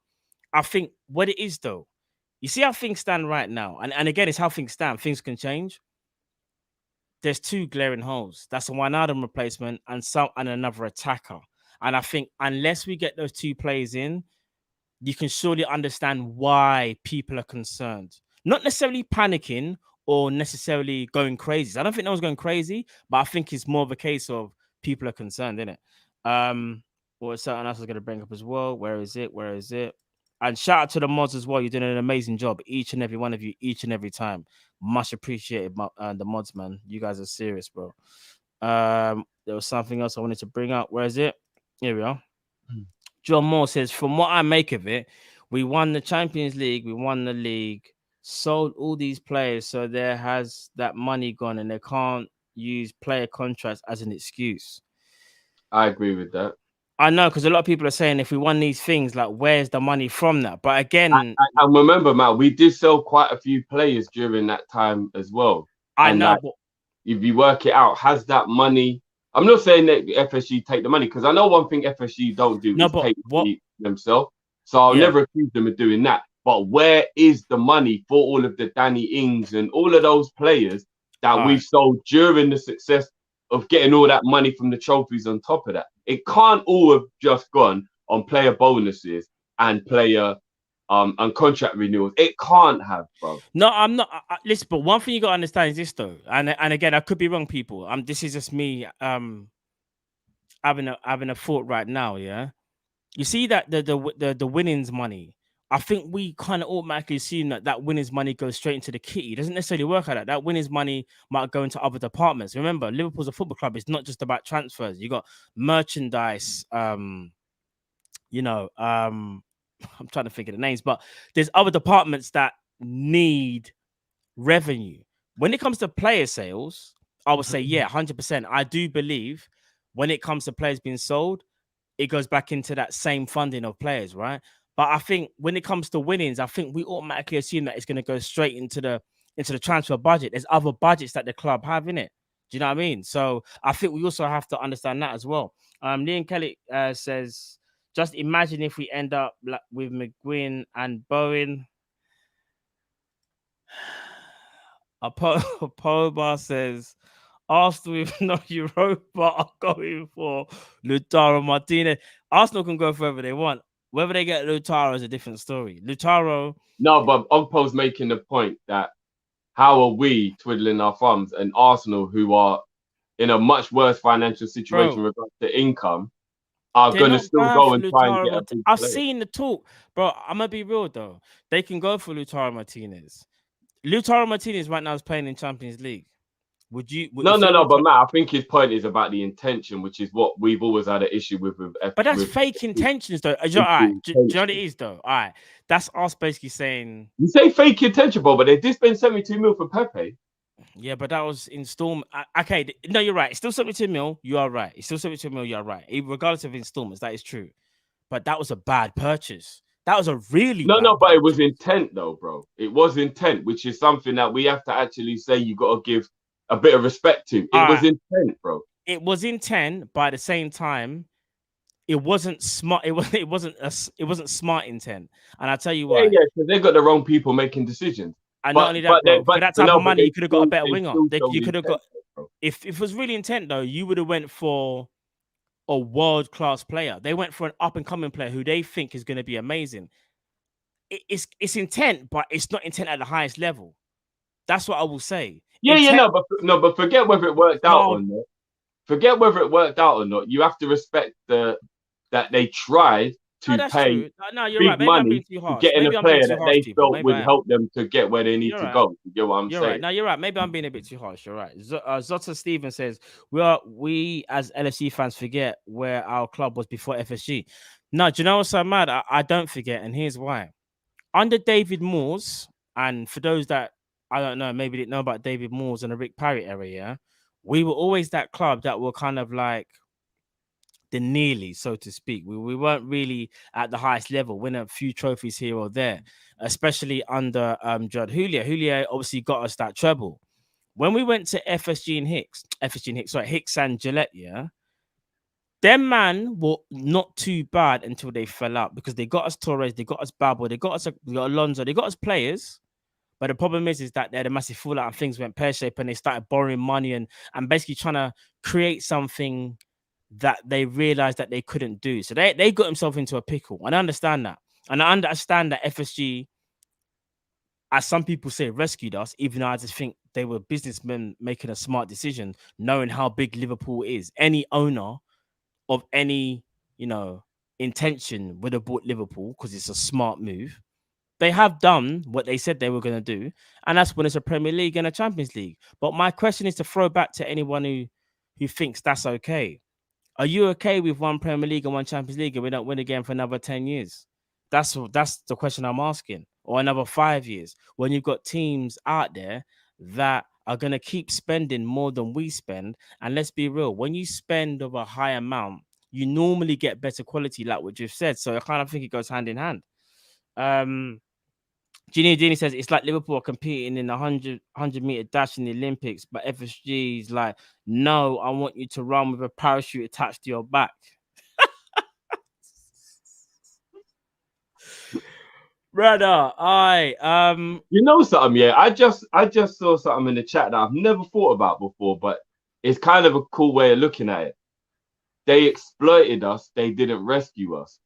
I think what it is though, you see how things stand right now, and again, it's how things stand. Things can change. There's 2 glaring holes. That's a Wijnaldum replacement and another attacker. And I think unless we get those 2 players in, you can surely understand why people are concerned. Not necessarily panicking or necessarily going crazy. I don't think no one's going crazy, but I think it's more of a case of people are concerned, isn't it? Or something else I was going to bring up as well. Where is it? And shout out to the mods as well. You're doing an amazing job, each and every one of you, each and every time. Much appreciated, the mods, man. You guys are serious, bro. There was something else I wanted to bring up. Where is it? Here we are. John Moore says, from what I make of it, we won the Champions League, we won the league, sold all these players, so there has that money gone and they can't use player contracts as an excuse. I agree with that. I know, because a lot of people are saying if we won these things, like, where's the money from that? But again... I remember, Matt, we did sell quite a few players during that time as well. I know. Like, if you work it out, has that money... I'm not saying that FSG take the money, because I know one thing FSG don't do is take the themselves. So I'll never accuse them of doing that. But where is the money for all of the Danny Ings and all of those players that we've sold during the success of getting all that money from the trophies on top of that? It can't all have just gone on player bonuses and player and contract renewals. It can't have, bro. No, I'm not. Listen, but one thing you got to understand is this, though. And again, I could be wrong, people. This is just me having a thought right now, yeah? You see that the winnings money, I think we kind of automatically assume that winners' money goes straight into the kitty. It doesn't necessarily work like that. That winners' money might go into other departments. Remember, Liverpool's a football club. It's not just about transfers. You got merchandise. I'm trying to think of the names, but there's other departments that need revenue. When it comes to player sales, I would say, yeah, 100%. I do believe when it comes to players being sold, it goes back into that same funding of players, right? But I think when it comes to winnings, I think we automatically assume that it's going to go straight into the transfer budget. There's other budgets that the club have in it. Do you know what I mean? So I think we also have to understand that as well. Liam Kelly says, just imagine if we end up with McGuinn and Bowen. Pobar says, Arsenal with no Europa are going for Lautaro Martinez. Arsenal can go for whoever they want. Whether they get Lautaro is a different story. Lautaro. No, but Ogpo's making the point that how are we twiddling our thumbs and Arsenal, who are in a much worse financial situation with regards to income, are going to still go and try and get a big I've player. seen the talk, bro. I'm going to be real, though. They can go for Lautaro Martinez. Lautaro Martinez right now is playing in Champions League. No, but Matt, I think his point is about the intention, which is what we've always had an issue with. But that's fake intentions, though. All right, do you know what it is, though? All right, that's us basically saying you say fake intention, bro, but they did spend 72 mil for Pepe. Yeah, but that was installment. Okay, no, you're right. It's still 72 mil. You are right. It's still 72 mil. You are right. Regardless of installments, that is true. But that was a bad purchase. That was a really bad but purchase. it was intent, though, bro. It was intent, which is something that we have to actually say you got to give a bit of respect to. It was intent, bro. It was intent, but at the same time, it wasn't smart. It wasn't smart intent. And I'll tell you why. Yeah, because they got the wrong people making decisions. And not only that, bro, for that type of money, you could have got a better winger. You could have got. If it was really intent, though, you would have went for a world-class player. They went for an up-and-coming player who they think is going to be amazing. It's intent, but it's not intent at the highest level. That's what I will say. But forget whether it worked out or not. Forget whether it worked out or not. You have to respect that they tried to pay big money to get in a player that they felt would help them to get where they need to go. You get what I'm saying? Right. No, you're right. Maybe I'm being a bit too harsh. You're right. Zotta Steven says, we as LFC fans forget where our club was before FSG. No, do you know what's so mad? I don't forget, and here's why. Under David Moores, and for those that I don't know, maybe didn't know about David Moores and the Rick Parrott era, yeah, we were always that club that were kind of like the nearly, so to speak. We weren't really at the highest level, win a few trophies here or there, especially under Judd Houllier. Houllier obviously got us that treble. When we went to Hicks and Gillette, yeah, them man were not too bad until they fell out because they got us Torres, they got us Babel, they got Alonso, they got us players. But the problem is that they had a massive fallout and things went pear-shaped and they started borrowing money and basically trying to create something that they realized that they couldn't do. So they got themselves into a pickle. And I understand that. And I understand that FSG, as some people say, rescued us, even though I just think they were businessmen making a smart decision, knowing how big Liverpool is. Any owner of any, intention would have bought Liverpool because it's a smart move. They have done what they said they were going to do, and that's when it's a Premier League and a Champions League. But my question is to throw back to anyone who thinks that's okay. Are you okay with one Premier League and one Champions League and we don't win again for another 10 years? That's the question I'm asking. Or another 5 years, when you've got teams out there that are going to keep spending more than we spend. And let's be real, when you spend of a high amount, you normally get better quality, like what you've said. So I kind of think it goes hand in hand. Genie says it's like Liverpool are competing in the 100-meter dash in the Olympics, but FSG is like, no, I want you to run with a parachute attached to your back. Brother, you know something, yeah. I just saw something in the chat that I've never thought about before, but it's kind of a cool way of looking at it. They exploited us, they didn't rescue us.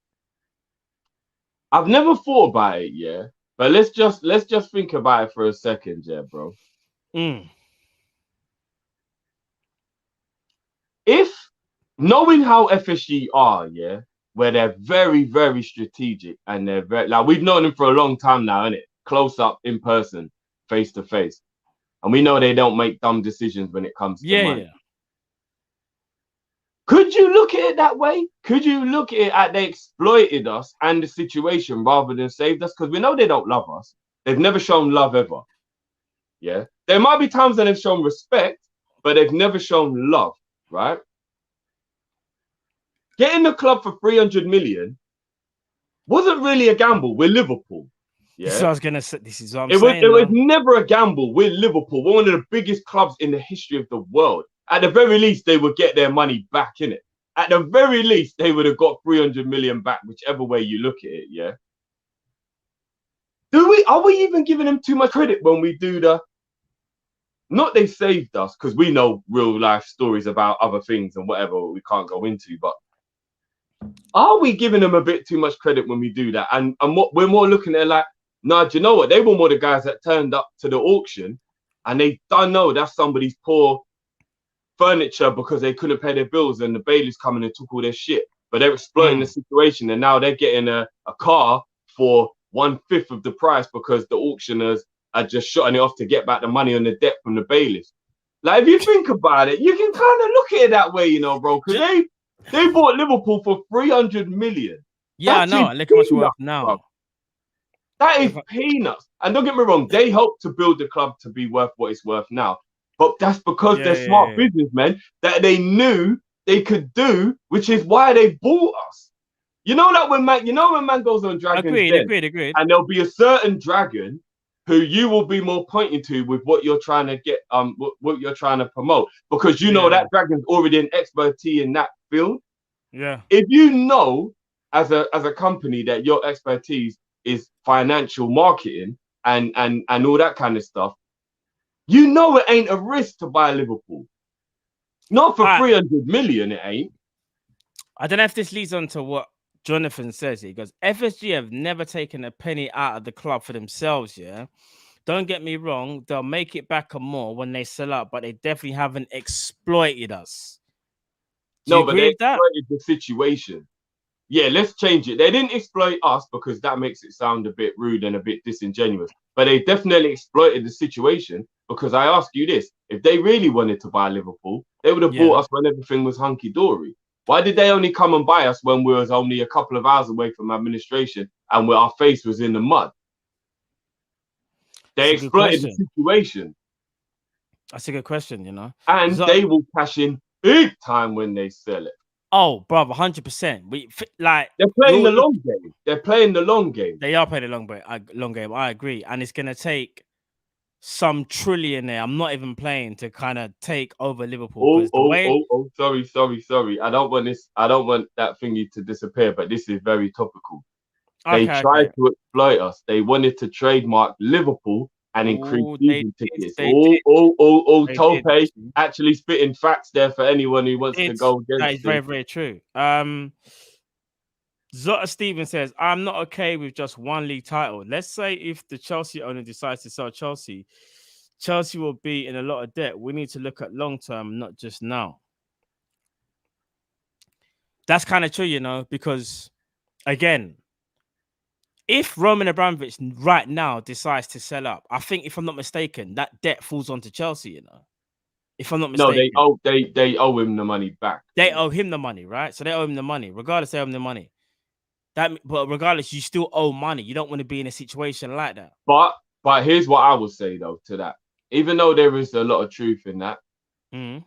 I've never thought about it, yeah. But let's just think about it for a second, yeah, bro. If knowing how FSG are, yeah, where they're very, very strategic, and they're very like, we've known them for a long time now, innit? Close up, in person, face to face, and we know they don't make dumb decisions when it comes to money. Yeah. Could you look at it that way? Could you look at it at they exploited us and the situation rather than saved us? Because we know they don't love us. They've never shown love ever. Yeah. There might be times when they've shown respect, but they've never shown love, right? Getting the club for 300 million wasn't really a gamble. We're Liverpool. Yeah. This is what I was gonna say. This is what I'm It saying. was never a gamble. We're Liverpool. We're one of the biggest clubs in the history of the world. At the very least, they would get their money back, innit? At the very least, they would have got 300 million back, whichever way you look at it, yeah? Are we even giving them too much credit when we do the... Not they saved us, because we know real life stories about other things and whatever we can't go into, but are we giving them a bit too much credit when we do that? And what we're more looking at like, nah, do you know what? They were more the guys that turned up to the auction and they don't know that's somebody's poor furniture because they couldn't pay their bills and the bailiffs coming and took all their shit. But they're exploiting the situation, and now they're getting a car for 1/5 of the price because the auctioners are just shutting it off to get back the money on the debt from the bailiffs. Like, if you think about it, you can kind of look at it that way, you know, bro, because they bought Liverpool for 300 million. Yeah, I know. Look how much worth now. Bro. That is peanuts. And don't get me wrong, they helped to build the club to be worth what it's worth now. But that's because they're smart businessmen that they knew they could do, which is why they bought us. You know that when man goes on Dragon's Den, agreed. and there'll be a certain dragon who you will be more pointing to with what you're trying to get, what you're trying to promote, because you know that dragon's already an expertise in that field. Yeah. If you know as a company that your expertise is financial marketing and all that kind of stuff, you know it ain't a risk to buy Liverpool. Not for 300 million, it ain't. I don't know if this leads on to what Jonathan says. He goes, FSG have never taken a penny out of the club for themselves, yeah? Don't get me wrong, they'll make it back and more when they sell out, but they definitely haven't exploited us. No, but they exploited the situation. Yeah, let's change it. They didn't exploit us because that makes it sound a bit rude and a bit disingenuous. But they definitely exploited the situation, because I ask you this, if they really wanted to buy Liverpool, they would have bought us when everything was hunky-dory. Why did they only come and buy us when we was only a couple of hours away from administration and where our face was in the mud? They exploited the situation. That's a good question, you know. And they will cash in big time when they sell it. Oh, brother, 100%. They're playing the long game. They're playing the long game. They are playing the long game. I agree, and it's gonna take some trillionaire. I'm not even playing to kind of take over Liverpool. Sorry. I don't want that thingy to disappear, but this is very topical. They tried to exploit us. They wanted to trademark Liverpool and increase season tickets. Tope actually spitting facts there for anyone who wants to go against. That is very, very true. Zotta Steven says, I'm not okay with just one league title. Let's say if the Chelsea owner decides to sell Chelsea will be in a lot of debt. We need to look at long term, not just now. That's kind of true, you know, because again, if Roman Abramovich right now decides to sell up, I think, if I'm not mistaken, that debt falls onto Chelsea, you know. If I'm not mistaken. No, they owe him the money back. They owe him the money, right? So they owe him the money. Regardless, they owe him the money. But regardless, you still owe money. You don't want to be in a situation like that. But here's what I will say though to that. Even though there is a lot of truth in that, you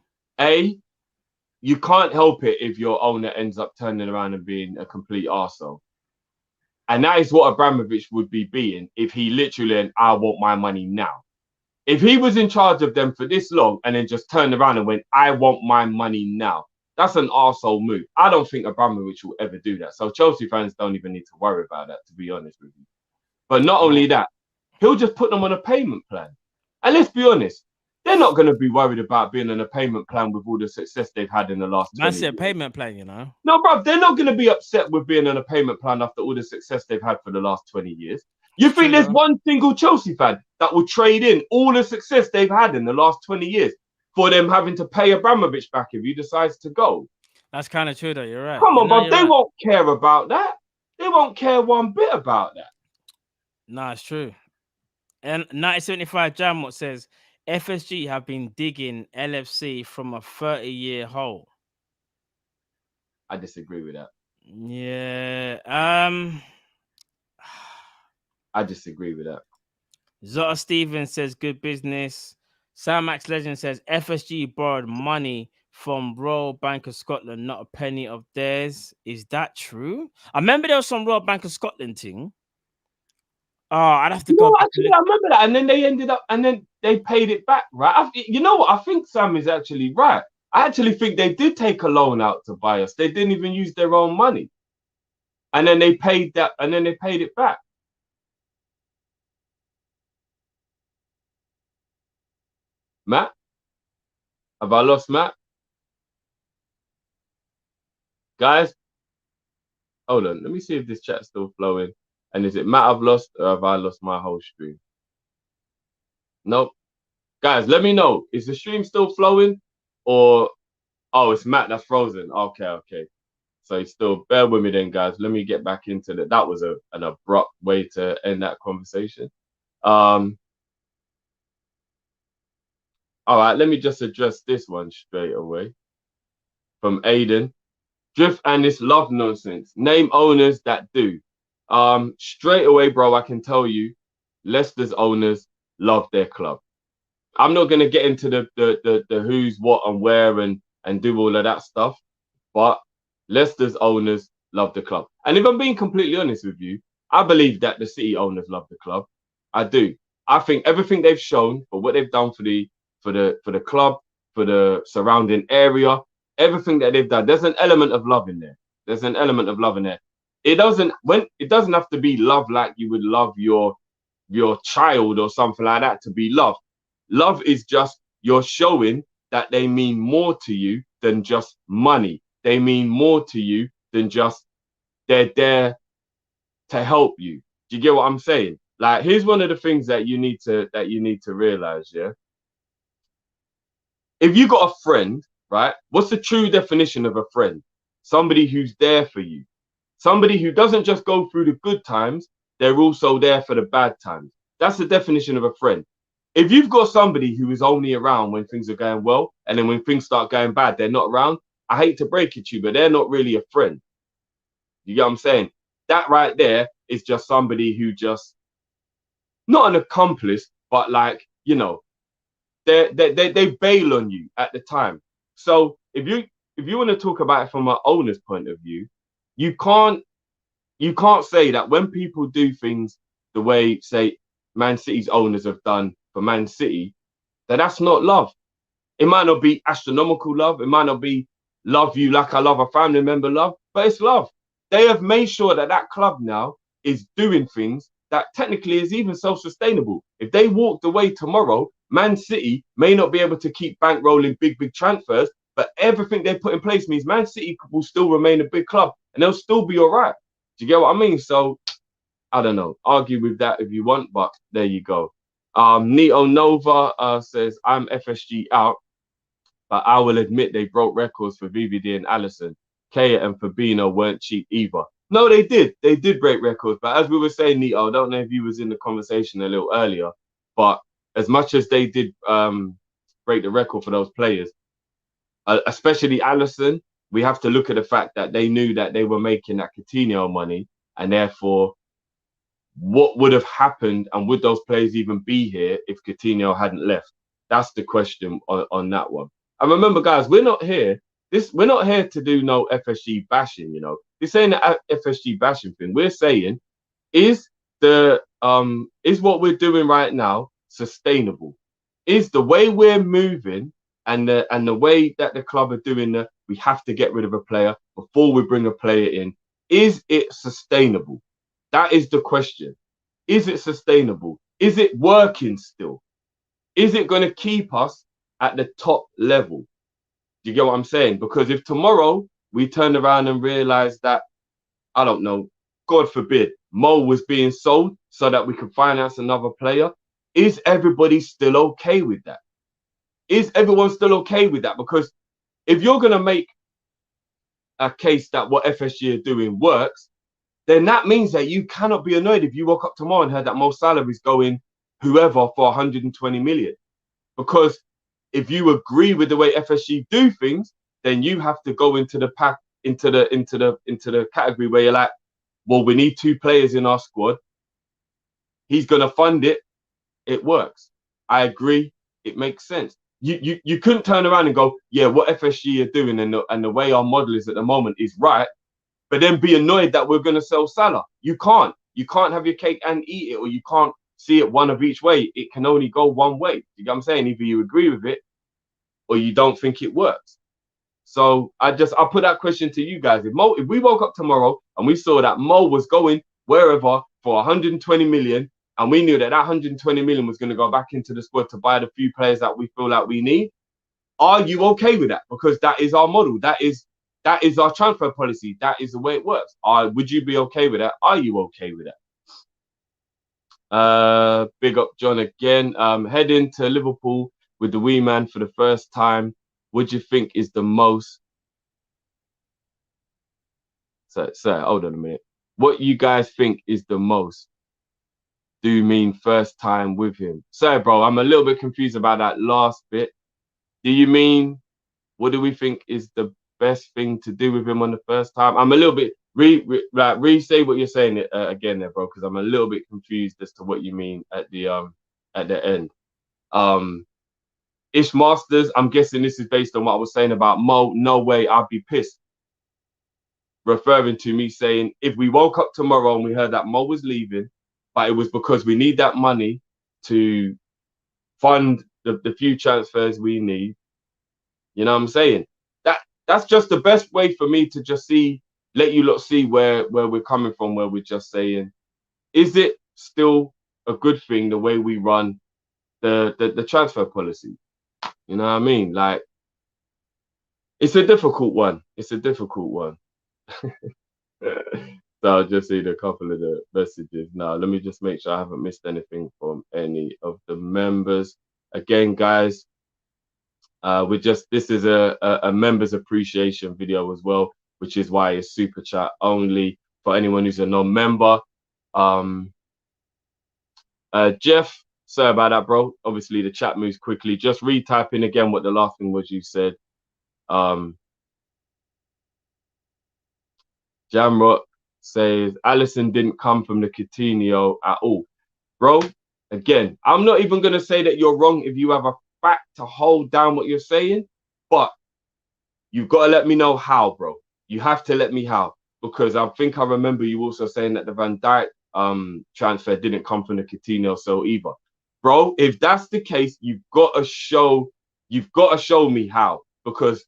can't help it if your owner ends up turning around and being a complete arsehole. And that is what Abramovich would be being if he literally, I want my money now. If he was in charge of them for this long and then just turned around and went, I want my money now, that's an arsehole move. I don't think Abramovich will ever do that. So Chelsea fans don't even need to worry about that, to be honest with you. But not only that, he'll just put them on a payment plan. And let's be honest, they're not going to be worried about being on a payment plan with all the success they've had in the last 20 years. That's a payment plan, you know. No, bro, they're not going to be upset with being on a payment plan after all the success they've had for the last 20 years. You think there's one single Chelsea fan that will trade in all the success they've had in the last 20 years for them having to pay Abramovich back if he decides to go? That's kind of true, though. You're right. Come You on, know, Bob. you're They right. won't care about that. They won't care one bit about that. Nah, it's true. And 1975 Jam says FSG have been digging LFC from a 30-year hole. I disagree with that. Yeah. I disagree with that. Zota Stevens says good business. Sam Max Legend says FSG borrowed money from Royal Bank of Scotland, not a penny of theirs. Is that true? I remember there was some Royal Bank of Scotland thing. Oh, I'd have to go No, back and actually, look. I remember that. And then they ended up, and then they paid it back, right? You know what? I think Sam is actually right. I actually think they did take a loan out to buy us. They didn't even use their own money. And then they paid that, and then they paid it back. Matt? Have I lost Matt? Guys, hold on. Let me see if this chat's still flowing. And is it Matt I've lost, or have I lost my whole stream? Nope. Guys, let me know. Is the stream still flowing? Or, oh, it's Matt that's frozen. Okay. So it's still, bear with me then, guys. Let me get back into that. That was an abrupt way to end that conversation. All right, let me just address this one straight away. From Aiden. Drift and this love nonsense. Name owners that do. Straight away, bro, I can tell you, Leicester's owners love their club. I'm not gonna get into the who's, what, and where and do all of that stuff, but Leicester's owners love the club. And if I'm being completely honest with you, I believe that the City owners love the club. I do. I think everything they've shown for what they've done for the club, for the surrounding area, everything that they've done, there's an element of love in there. There's an element of love in there. It doesn't have to be love like you would love your child or something like that to be love. Love is just you're showing that they mean more to you than just money. They mean more to you than just they're there to help you. Do you get what I'm saying? Like, here's one of the things that you need to realize, yeah? If you got a friend, right? What's the true definition of a friend? Somebody who's there for you. Somebody who doesn't just go through the good times, they're also there for the bad times. That's the definition of a friend. If you've got somebody who is only around when things are going well, and then when things start going bad, they're not around, I hate to break it to you, but they're not really a friend. You get what I'm saying? That right there is just somebody who just, not an accomplice, but like, you know, they bail on you at the time. So if you want to talk about it from an owner's point of view, you can't say that when people do things the way, say, Man City's owners have done for Man City, that's not love. It might not be astronomical love. It might not be love you like I love a family member love, but it's love. They have made sure that that club now is doing things that technically is even self-sustainable. If they walked away tomorrow, Man City may not be able to keep bankrolling big transfers, but everything they put in place means Man City will still remain a big club and they'll still be all right. Do you get what I mean? So, I don't know. Argue with that if you want, but there you go. Neo Nova says, I'm FSG out, but I will admit they broke records for VVD and Allison. Kea and Fabinho weren't cheap either. No, they did. They did break records. But as we were saying, Neo, I don't know if you was in the conversation a little earlier, but as much as they did break the record for those players, especially Allison, we have to look at the fact that they knew that they were making that Coutinho money, and therefore, what would have happened, and would those players even be here if Coutinho hadn't left? That's the question on that one. And remember, guys, we're not here to do no FSG bashing, you know. This ain't an FSG bashing thing. We're saying, is what we're doing right now sustainable? Is the way we're moving and the way that the club are doing we have to get rid of a player before we bring a player in, is it sustainable? That is the question. Is it sustainable? Is it working still? Is it going to keep us at the top level? Do you get what I'm saying? Because if tomorrow we turn around and realize that, I don't know, God forbid, Mo was being sold so that we could finance another player, is everybody still okay with that? Is everyone still okay with that? Because if you're going to make a case that what FSG are doing works, then that means that you cannot be annoyed if you woke up tomorrow and heard that Mo Salah is going whoever for 120 million. Because if you agree with the way FSG do things, then you have to go into the category where you're like, well, we need 2 players in our squad. He's gonna fund it. It works. I agree. It makes sense. You couldn't turn around and go, yeah, what FSG are doing and the way our model is at the moment is right, but then be annoyed that we're gonna sell Salah. You can't. You can't have your cake and eat it, or you can't see it one of each way. It can only go one way. You know what I'm saying? Either you agree with it or you don't think it works. So I'll put that question to you guys. If we woke up tomorrow and we saw that Mo was going wherever for 120 million, and we knew that 120 million was going to go back into the squad to buy the few players that we feel like we need, are you okay with that? Because that is our model. That is our transfer policy. That is the way it works. Would you be okay with that? Are you okay with that? Big up John again. Heading to Liverpool with the wee man for the first time. What do you think is the most? So hold on a minute. What you guys think is the most? Do you mean first time with him? Sorry, bro, I'm a little bit confused about that last bit. Do you mean what do we think is the best thing to do with him on the first time? I'm a little bit re-say what you're saying again there, bro, because I'm a little bit confused as to what you mean at the end. Ish Masters, I'm guessing this is based on what I was saying about Mo. No way, I'd be pissed. Referring to me saying, if we woke up tomorrow and we heard that Mo was leaving, but it was because we need that money to fund the few transfers we need. You know what I'm saying? That's just the best way for me to just let you lot see where we're coming from, where we're just saying, is it still a good thing the way we run the transfer policy? You know what I mean? Like, it's a difficult one. It's a difficult one. So I'll just read a couple of the messages now. Let me just make sure I haven't missed anything from any of the members. Again, guys, this is a members appreciation video as well, which is why it's super chat only for anyone who's a non-member. Jeff, sorry about that, bro. Obviously the chat moves quickly. Just retype in again what the last thing was you said. Jamrock says Alisson didn't come from the Coutinho at all. Bro, again, I'm not even going to say that you're wrong if you have a fact to hold down what you're saying, but you've got to let me know how, bro. You have to let me how, because I think I remember you also saying that the Van Dijk transfer didn't come from the Coutinho so either. Bro, if that's the case, you've got to show me how, because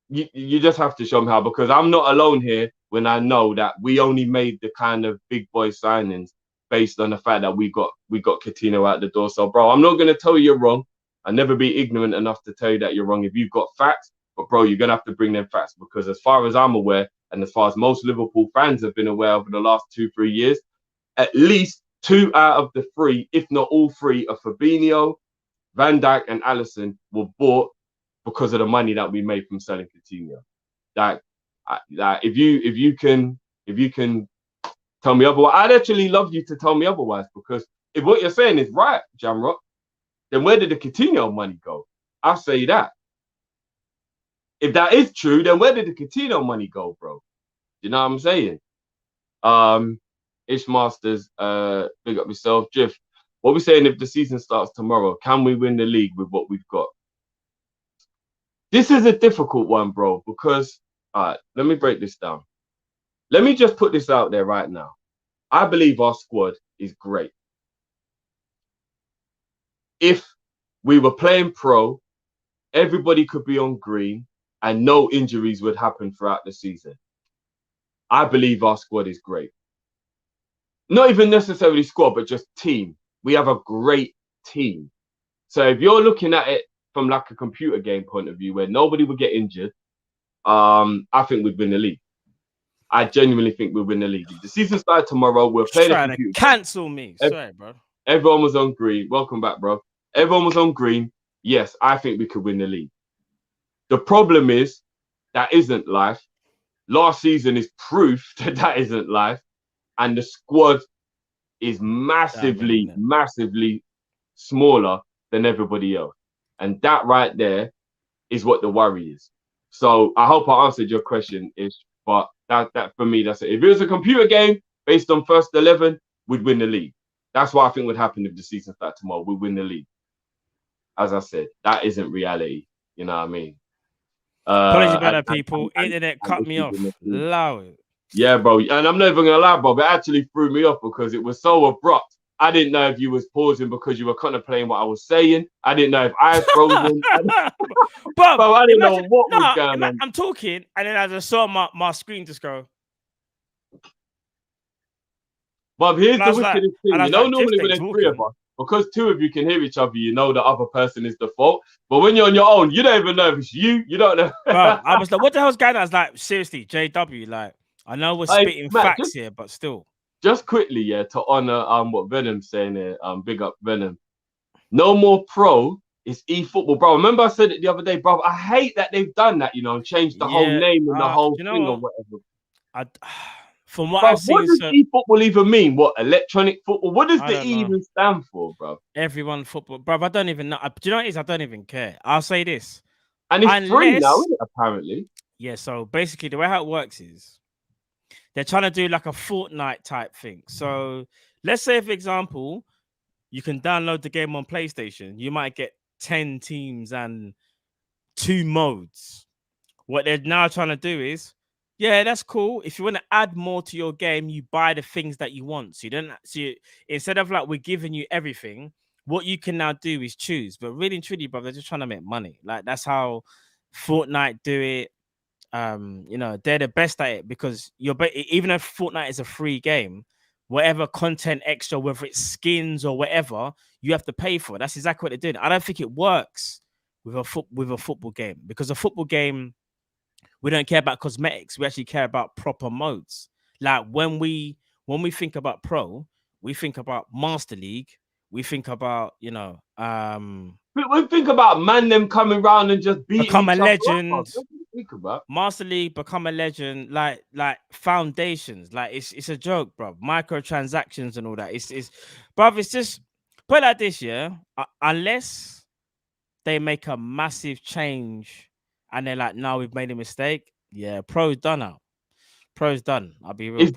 you just have to show me how, because I'm not alone here when I know that we only made the kind of big boy signings based on the fact that we got Coutinho out the door. So, bro, I'm not going to tell you you're wrong. I'll never be ignorant enough to tell you that you're wrong if you've got facts. But, bro, you're going to have to bring them facts, because as far as I'm aware, and as far as most Liverpool fans have been aware over the last 2-3 years, at least 2 out of the 3, if not all 3, of Fabinho, Van Dijk and Alisson were bought because of the money that we made from selling Coutinho. Like if you can tell me otherwise, I'd actually love you to tell me otherwise, because if what you're saying is right, Jamrock, then where did the Coutinho money go? I'll say that. If that is true, then where did the Coutinho money go, bro? You know what I'm saying? Ish Masters, big up yourself. Jiff, what are we saying if the season starts tomorrow? Can we win the league with what we've got? This is a difficult one, bro, because, all right, let me break this down. Let me just put this out there right now. I believe our squad is great. If we were playing pro, everybody could be on green and no injuries would happen throughout the season. I believe our squad is great. Not even necessarily squad, but just team. We have a great team. So if you're looking at it from like a computer game point of view where nobody would get injured, I think we'd win the league. I genuinely think we'll win the league. If the season started tomorrow, we're playing a computer game. Cancel me. Sorry, bro. Everyone was on green. Welcome back, bro. Everyone was on green. Yes, I think we could win the league. The problem is that isn't life. last season is proof that that isn't life, and the squad is massively, massively smaller than everybody else. And that right there is what the worry is. So I hope I answered your question, Ish. But that for me, that's it. If it was a computer game based on first 11, we'd win the league. That's what I think would happen if the season started tomorrow. We'd win the league. As I said, that isn't reality. You know what I mean? Apologies about that, people. Internet cut me off. Loud. Yeah, bro. And I'm not even gonna lie, bro. It actually threw me off because it was so abrupt. I didn't know if you was pausing because you were contemplating what I was saying. I didn't know if I was frozen. Bro, I didn't know what was going on. I'm talking, and then I just saw my screen just go. But here's the wickedest thing. You know, normally when there's three of us, because two of you can hear each other, you know the other person is the fault. But when you're on your own, you don't even know if it's you. You don't know. Bro, I was like, what the hell's going on? I was like, seriously, JW, like, I know we're spitting facts here, but still. Just quickly, yeah, to honor what Venom's saying here, big up Venom. No more pro, it's eFootball, bro. Remember I said it the other day, bro. I hate that they've done that, you know, and changed the whole name and the whole thing or whatever. From what I've seen, what does eFootball even mean? What, electronic football? What does the E even stand for, bro? Everyone football, bro. I don't even know. Do you know what it is? I don't even care. I'll say this, and it's free now, isn't it, apparently. Yeah. So basically, the way how it works is they're trying to do like a Fortnite type thing. So let's say, for example, you can download the game on PlayStation. You might get 10 teams and 2 modes. What they're now trying to do is, yeah, that's cool. If you want to add more to your game, you buy the things that you want. So you don't instead of like we're giving you everything, what you can now do is choose. But really and truly, bro, they're just trying to make money. Like that's how Fortnite do it. You know, they're the best at it because even if Fortnite is a free game, whatever content extra, whether it's skins or whatever, you have to pay for. That's exactly what they're doing. I don't think it works with a football game because a football game, we don't care about cosmetics. We actually care about proper modes. Like when we think about pro, we think about Master League. We think about, you know, we think about them coming around and just beating become a legend. Think about Master League, become a legend, like foundations. Like it's a joke, bro. Microtransactions and all that. It's bro, it's just put it like this, yeah. Unless they make a massive change and they're like, no, we've made a mistake. Yeah, pro's done now. Pro's done. I'll be real. Is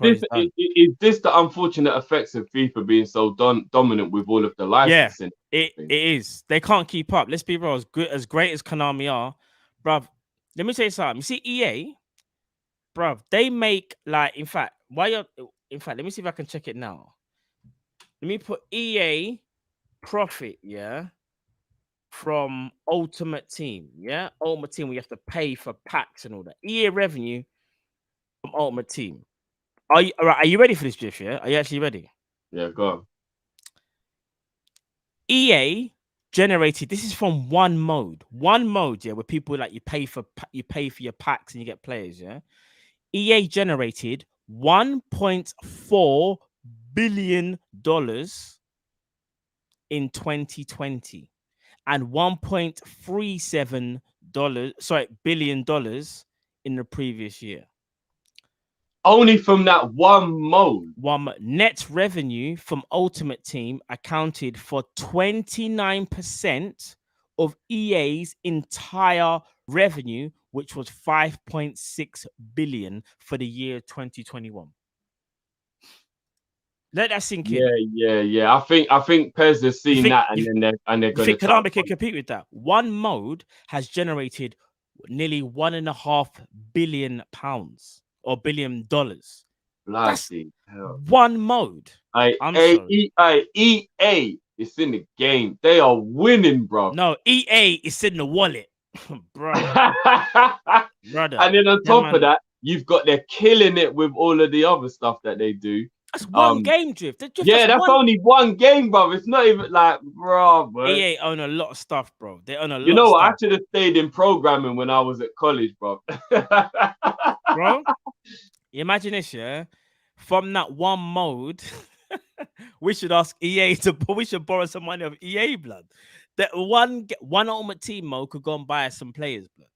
this the unfortunate effects of FIFA being so dominant with all of the licensing? Yeah, it is. They can't keep up. Let's be real. As great as Konami are, bruv. Let me tell you something. You see, EA, bruv, they make like, in fact, let me see if I can check it now. Let me put EA profit, yeah, from Ultimate Team, yeah, Ultimate Team. We have to pay for packs and all that. EA revenue from Ultimate Team. Are you ready for this, Jiff? Yeah, are you actually ready? Yeah, go on. EA generated. This is from one mode, yeah, where people like you pay for your packs and you get players. Yeah, EA generated $1.4 billion in 2020 and $1.37 billion in the previous year. Only from that one mode. Net revenue from Ultimate Team accounted for 29% of EA's entire revenue, which was 5.6 billion for the year 2021. Let that sink in. Yeah. I think Pez has seen that, and they're going to. Konami can compete with that. One mode has generated nearly £1.5 billion or $1 billion. Bloody hell! One mode. EA, it's in the game. They are winning, bro. No, EA is in the wallet, bro. Brother. And then on top of that, you've got they're killing it with all of the other stuff that they do. That's one game, Drift. That's only one game, bro. It's not even like, bro. EA own a lot of stuff, bro. They own a lot. You know what? I should have stayed in programming when I was at college, bro. Bro, imagine this, yeah. From that one mode, we should ask EA we should borrow some money of EA, blood. That one Ultimate Team mode could go and buy some players, blood.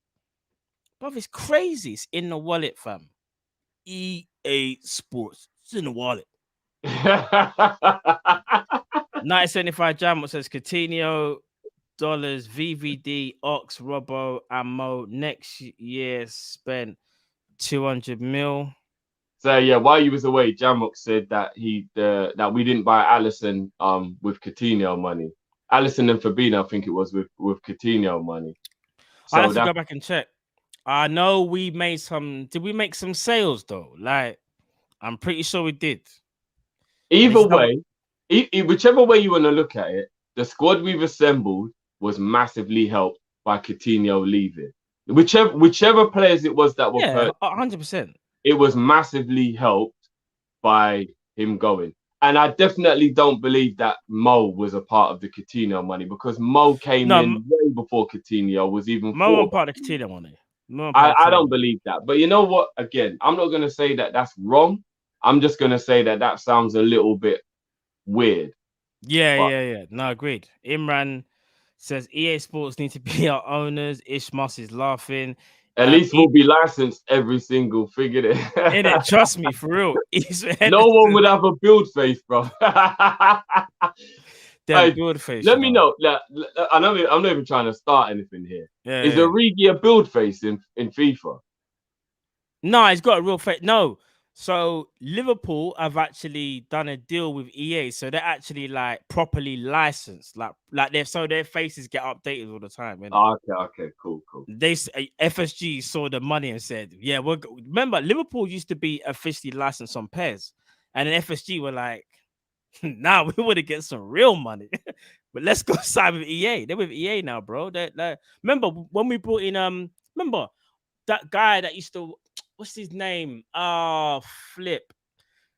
Bro, it's crazy. It's in the wallet, fam. EA Sports. It's in the wallet. 975 Jam says Coutinho, dollars, VVD, Ox, Robbo, and Mo next year spent 200 mil. So yeah, while you was away, Jamok said that that we didn't buy Allison with Coutinho money. Allison and Fabinho, I think it was with Coutinho money. So I have to go back and check. I know we made some. Did we make some sales though? Like, I'm pretty sure we did. Either way, whichever way you want to look at it, the squad we've assembled was massively helped by Coutinho leaving. Whichever players it was that were hurt, 100%. It was massively helped by him going. And I definitely don't believe that Mo was a part of the Coutinho money, because Mo came in way before Coutinho was even. Mo was part of the Coutinho money. I don't believe that. But you know what? Again, I'm not going to say that that's wrong. I'm just going to say that that sounds a little bit weird. Yeah. No, agreed. Imran says EA Sports need to be our owners. Ishmas is laughing. At least we'll be licensed every single thing in it. Trust me, for real. No one would have a build face, bro. Build face. Let me know. I'm not even trying to start anything here. Is Origi a build face in FIFA? No, he's got a real face. No. So Liverpool have actually done a deal with EA, so they're actually like properly licensed, like their faces get updated all the time. Okay, cool. They FSG saw the money and said, "Yeah, remember Liverpool used to be officially licensed on PES, and then FSG were like, nah, we want to get some real money, but let's go sign with EA. They're with EA now, bro. Remember when we brought in remember that guy that used to." What's his name? Flip.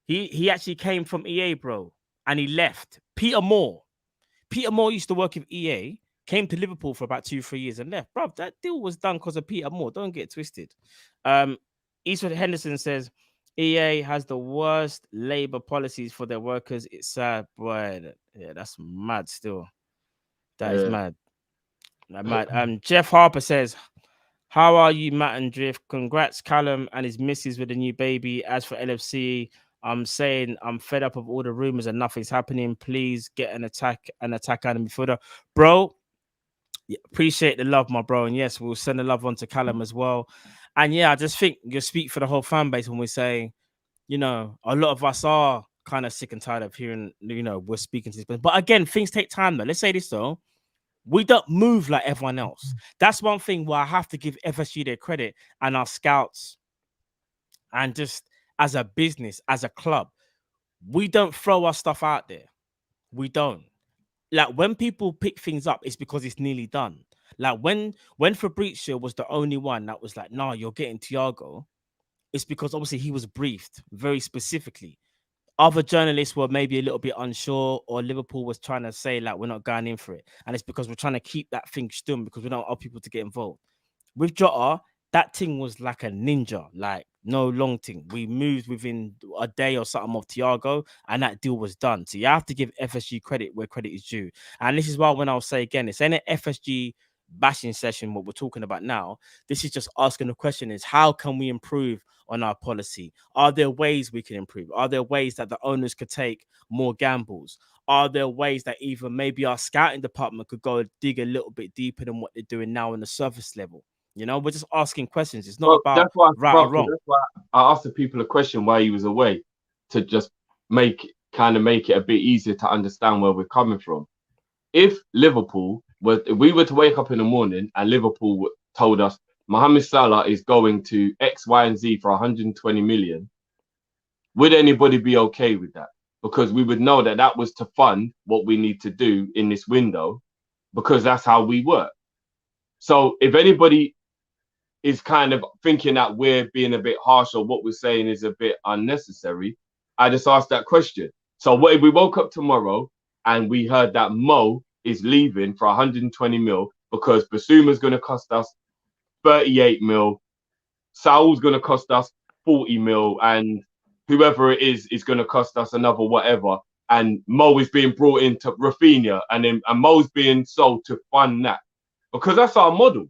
He actually came from EA, bro, and he left. Peter Moore. Peter Moore used to work with EA, came to Liverpool for about 2-3 years and left. Bro, that deal was done because of Peter Moore. Don't get twisted. Eastwood Henderson says EA has the worst labor policies for their workers. It's sad, boy. Yeah, that's mad still. That is mad. Mad. Jeff Harper says, how are you, Matt and Drift? Congrats, Callum and his missus with a new baby. As for LFC, I'm saying I'm fed up of all the rumors and nothing's happening. Please get an attack enemy footer. Bro, appreciate the love, my bro. And yes, we'll send the love on to Callum as well. And yeah, I just think you speak for the whole fan base when we say, a lot of us are kind of sick and tired of hearing, we're speaking to this. But again, things take time though. Let's say this though. We don't move like everyone else. That's one thing where I have to give FSG their credit and our scouts. And just as a business, as a club, we don't throw our stuff out there. We don't. Like when people pick things up, it's because it's nearly done. Like when Fabrizio was the only one that was like, nah, you're getting Thiago. It's because obviously he was briefed very specifically. Other journalists were maybe a little bit unsure, or Liverpool was trying to say like we're not going in for it, and it's because we're trying to keep that thing stum because we don't want people to get involved. With Jota, that thing was like a ninja, like no long thing. We moved within a day or something of Thiago, and that deal was done. So you have to give FSG credit where credit is due, and this is why when I'll say again, it's an FSG bashing session. What we're talking about now, this is just asking the question: is how can we improve on our policy? Are there ways we can improve? Are there ways that the owners could take more gambles? Are there ways that even maybe our scouting department could go dig a little bit deeper than what they're doing now on the surface level? We're just asking questions. It's not about right or wrong. That's why I asked the people a question while he was away, to just make it a bit easier to understand where we're coming from. If we were to wake up in the morning and Liverpool told us Mohamed Salah is going to X, Y, and Z for 120 million, would anybody be okay with that? Because we would know that that was to fund what we need to do in this window, because that's how we work. So if anybody is kind of thinking that we're being a bit harsh or what we're saying is a bit unnecessary, I just asked that question. So what if we woke up tomorrow and we heard that Mo is leaving for 120 mil because Basuma's going to cost us 38 mil, Saul's going to cost us 40 mil, and whoever it is going to cost us another whatever, and Mo is being brought into Rafinha, and Mo's being sold to fund that, because that's our model.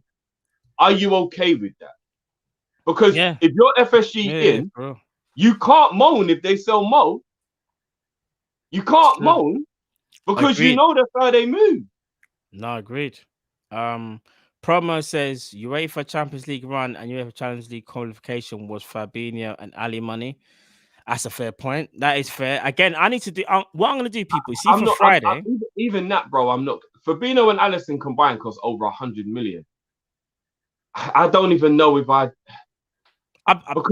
Are you okay with that? Because if you're FSG You can't moan if they sell Mo. You can't moan because you Agreed. know that's how they move. No, agreed. Promo says UEFA Champions League run and UEFA Champions League qualification was Fabinho and Ali money. That's a fair point. That is fair. Again, I need to do what I'm going to do, people. See, for Friday, even that, bro. I'm not. Fabinho and Alisson combined cost over 100 million. I don't even know if to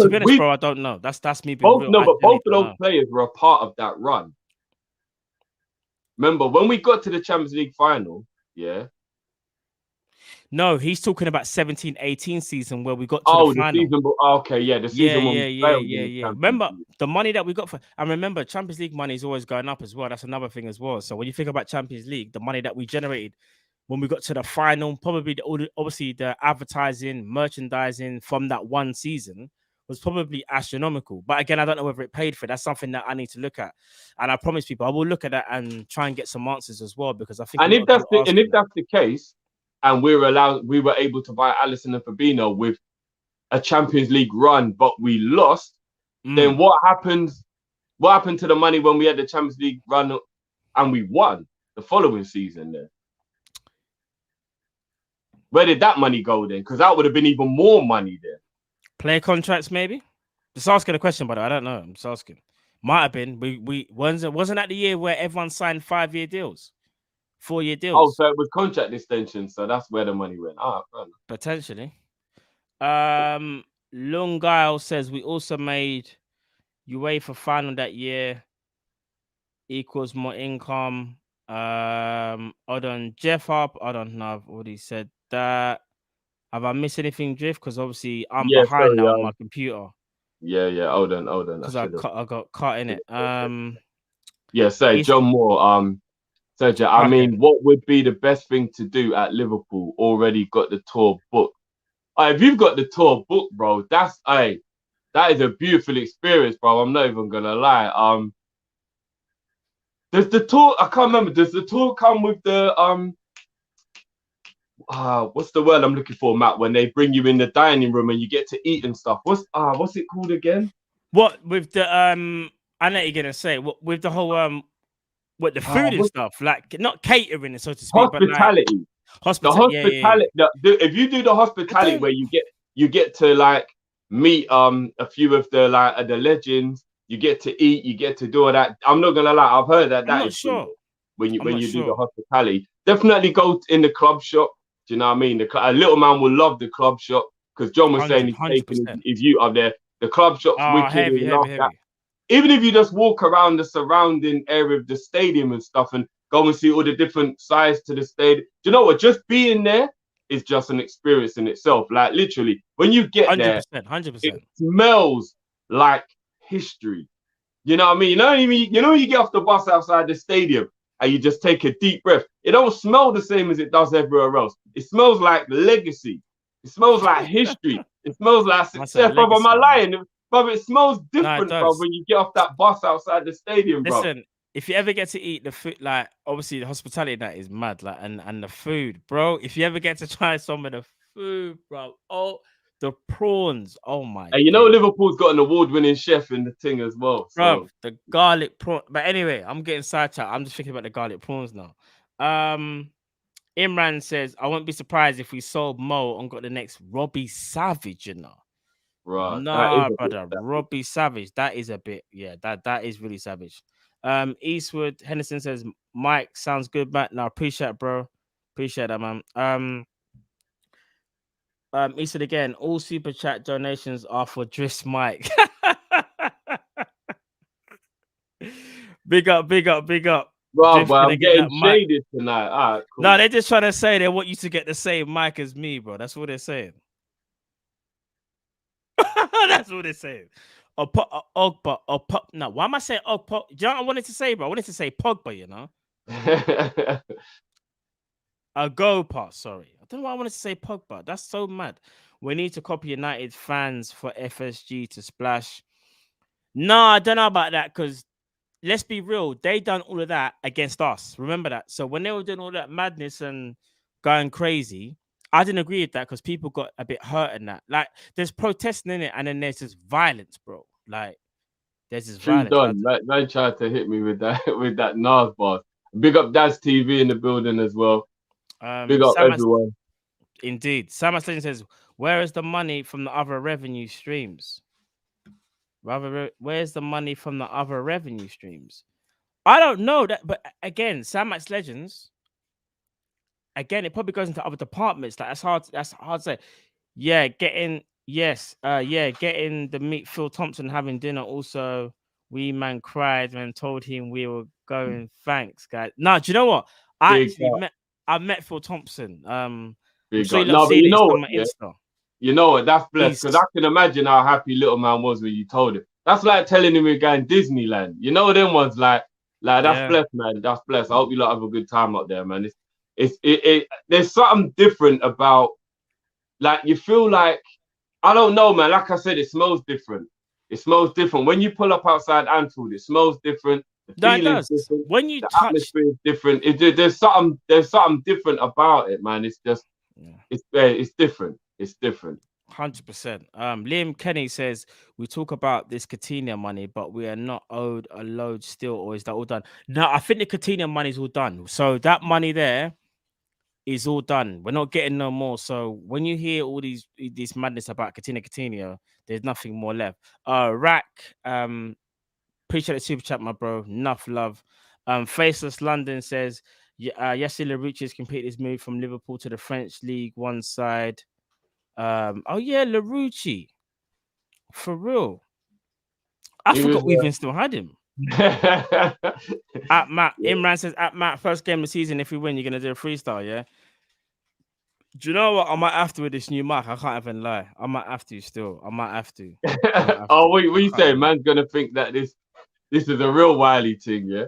be honest, bro, I don't know. That's me being real. No, but both of those players were a part of that run. Remember when we got to the Champions League final? Yeah. No, he's talking about 17-18 season where we got to the final. Season. Okay, yeah, the season. Yeah. Remember the money that we got for, and remember Champions League money is always going up as well. That's another thing as well. So when you think about Champions League, the money that we generated when we got to the final, probably obviously the advertising, merchandising from that one season was probably astronomical. But again, I don't know whether it paid for it. That's something that I need to look at, and I promise people I will look at that and try and get some answers as well, because I think. And if that's the case, and we were able to buy Alisson and Fabinho with a Champions League run, but we lost. Then what happens? What happened to the money when we had the Champions League run and we won the following season? Then where did that money go then? Because that would have been even more money there. Player contracts, maybe. Just asking a question, but I don't know. I'm just asking. Might have been. We wasn't that the year where everyone signed 5-year deals, 4-year deals? Oh, so it was contract extension. So that's where the money went. Potentially. Lungail says we also made UEFA final that year equals more income. Hold on, Jeff up. I don't know. I've already said that. Have I missed anything, Drift? Because obviously I'm behind now on my computer. Yeah. Hold on. Because I got caught in it. John Moore. Sergio, I mean, what would be the best thing to do at Liverpool? Already got the tour booked. If you've got the tour booked, bro, that is a beautiful experience, bro. I'm not even gonna lie. Does the tour? I can't remember. Does the tour come with the what's the word I'm looking for, Matt? When they bring you in the dining room and you get to eat and stuff. What's it called again? What with the I know you're gonna say what with the whole with the food and stuff, like not catering, so to speak, hospitality. But like, hospitality. Yeah. If you do the hospitality where you get to like meet a few of the legends, you get to eat, you get to do all that. I'm not gonna lie, I've heard that is sure when you do the hospitality. Definitely go in the club shop. Do you know what I mean? A little man will love the club shop because John was saying he's taking his youth up there. The club shop's wicked. Heavy. Even if you just walk around the surrounding area of the stadium and stuff and go and see all the different sides to the stadium. Do you know what? Just being there is just an experience in itself. Like literally, when you get 100%, there, 100%. It smells like history. You know what I mean? You know when you get off the bus outside the stadium and you just take a deep breath. It don't smell the same as it does everywhere else. It smells like legacy. It smells like history. It smells like success. Brother, am I lying? But it smells different, bro, when you get off that bus outside the stadium, bro. Listen, if you ever get to eat the food, like obviously the hospitality that is mad, like and the food, bro. If you ever get to try some of the food, bro, the prawns, oh my! And you know Liverpool's got an award-winning chef in the thing as well, so. Bro. The garlic prawn. But anyway, I'm getting sidetracked. I'm just thinking about the garlic prawns now. Imran says I wouldn't be surprised if we sold Mo and got the next Robbie Savage, you know. Right. Nah, brother. Robbie Savage. That is a bit, that is really savage. Eastwood Henderson says, Mike, sounds good, Matt. No, appreciate it, bro. Appreciate that, man. Eastwood again, all super chat donations are for Driss Mike. Big up. Bro, but I'm getting shaded tonight. All right, cool. No, they're just trying to say they want you to get the same mic as me, bro. That's what they're saying. That's what they're saying. No, why am I saying Ogba? Do you know what I wanted to say, bro? I wanted to say Pogba, you know? A go pass, sorry. I don't know why I wanted to say Pogba. That's so mad. We need to copy United fans for FSG to splash. No, I don't know about that because let's be real. They done all of that against us. Remember that. So when they were doing all that madness and going crazy, I didn't agree with that because people got a bit hurt in that. Like, there's protesting in it, and then there's just violence, bro. Like, There's this True violence. done. Man tried to hit me with that with that Nas bar. Big up Dad's TV in the building as well. Big up everyone. Indeed. Sam Legend says, where is the money from the other revenue streams? Where's the money from the other revenue streams? I don't know that, but again, Sam Max Legends, again, it probably goes into other departments. Like that's hard to say. Yeah, getting the meet Phil Thompson having dinner. Also, we man cried and told him we were going. Thanks, guys. No, do you know what? I met Phil Thompson. I'm sure you no, but see you this know on what? my Insta. You know what? That's blessed because I can imagine how happy little man was when you told him. That's like telling him we're going Disneyland. You know them ones like that's blessed, man. That's blessed. I hope you lot have a good time up there, man. There's something different about like you feel like I don't know, man. Like I said, it smells different. It smells different when you pull up outside Anfield. It smells different. The feeling's different. When you the touch, atmosphere is different. There's something different about it, man. It's just it's different. It's different. 100%. Liam Kenny says we talk about this Coutinho money, but we are not owed a load still, or is that all done? No, I think the Coutinho money is all done. So that money there is all done. We're not getting no more. So when you hear all this madness about Coutinho, there's nothing more left. Rack, appreciate the super chat, my bro. Enough love. Faceless London says, Yasser Larouche has completed his move from Liverpool to the French League One side. Oh yeah, Larouche. For real. I forgot we even still had him. At Matt, Imran says, at Matt, first game of the season, if we win, you're gonna do a freestyle, yeah? Do you know what? I might have to with this new mic. I can't even lie. I might have to still. I might have to. What you saying? Man's gonna think that this is a real Wiley thing, yeah?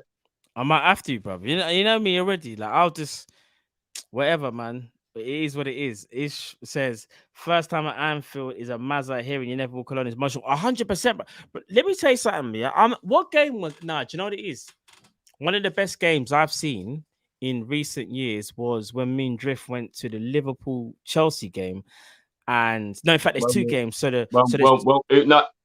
I might have to, bro. You know me already. Like I'll just whatever, man. But it is what it is. Ish says first time at Anfield is a Mazza hearing you never walk alone is emotional. 100%. But let me tell you something, yeah. What game was do you know what it is? One of the best games I've seen in recent years was when me and Drift went to the Liverpool Chelsea game. And no, in fact, there's two games. So there's two games.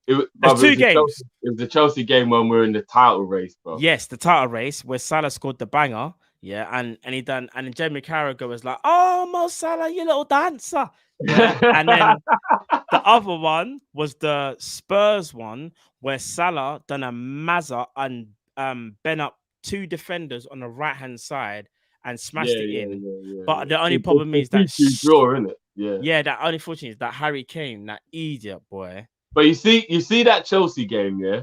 It was the Chelsea game when we were in the title race, bro. Yes, the title race where Salah scored the banger. Yeah, and he done, and then Jamie Carragher was like, "Oh, Mo Salah, you little dancer." Yeah, and then the other one was the Spurs one where Salah done a Mazza and bent up two defenders on the right hand side and smashed it in. But the only problem is that draw, isn't it? Yeah, that only fortunate is that Harry Kane, that idiot boy. But you see that Chelsea game, yeah?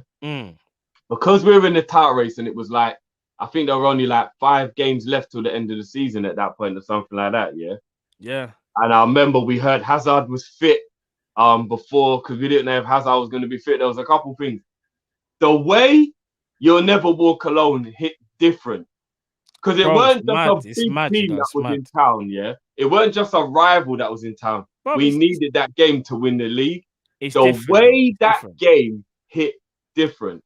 Because we were in the title race and it was like, I think there were only like 5 games left till the end of the season at that point or something like that, yeah? Yeah. And I remember we heard Hazard was fit before, because we didn't know if Hazard was going to be fit. There was a couple things. The way You'll Never Walk Alone hit different. Because it weren't just a big team that was in town, yeah? It weren't just a rival that was in town. We needed that game to win the league. The way that game hit different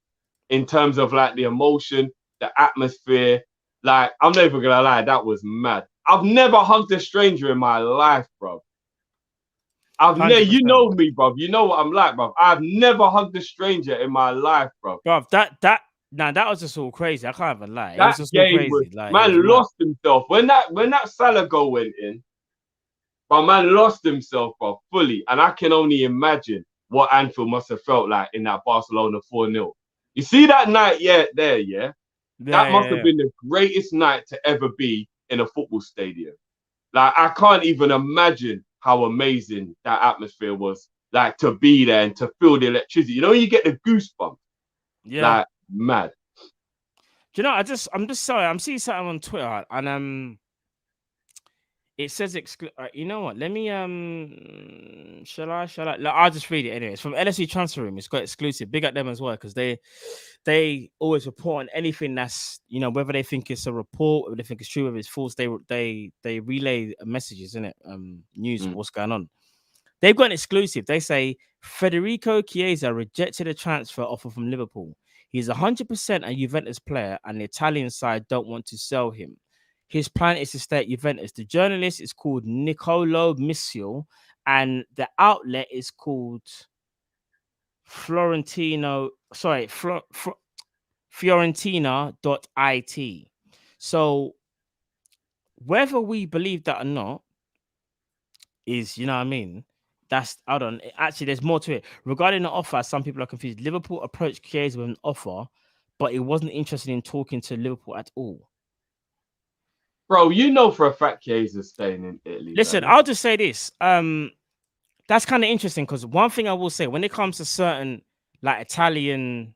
in terms of like the emotion, the atmosphere. Like, I'm never going to lie, that was mad. I've never hugged a stranger in my life, bro. You know me, bro. You know what I'm like, bro. I've never hugged a stranger in my life, bro. Bro, that was just all crazy. I can't even lie. It was just game all crazy. Man lost himself. When that Salah goal went in, but man lost himself, bro, fully. And I can only imagine what Anfield must have felt like in that Barcelona 4-0. You see that night, yeah? That must have been the greatest night to ever be in a football stadium. Like, I can't even imagine how amazing that atmosphere was. Like, to be there and to feel the electricity. You know, you get the goosebumps. Yeah. Like, mad. Do you know, I'm just sorry. I'm seeing something on Twitter and it says you know what? Let me shall I? Like, I'll just read it anyway. It's from LSE Transfer Room. It's got exclusive. Big at them as well because they always report on anything that's, you know, whether they think it's a report, whether they think it's true, whether it's false. They relay messages in it, news of what's going on. They've got an exclusive. They say Federico Chiesa rejected a transfer offer from Liverpool. He's 100% a Juventus player, and the Italian side don't want to sell him. His plan is to stay at Juventus. The journalist is called Nicolo Misial, and the outlet is called Fiorentina.it. So whether we believe that or not is, you know what I mean? That's hold on. Actually, there's more to it. Regarding the offer, some people are confused. Liverpool approached Chiesa with an offer, but it wasn't interested in talking to Liverpool at all. Bro, you know for a fact Chiesa's staying in Italy. Listen, Man. I'll just say this. That's kind of interesting because one thing I will say when it comes to certain like Italian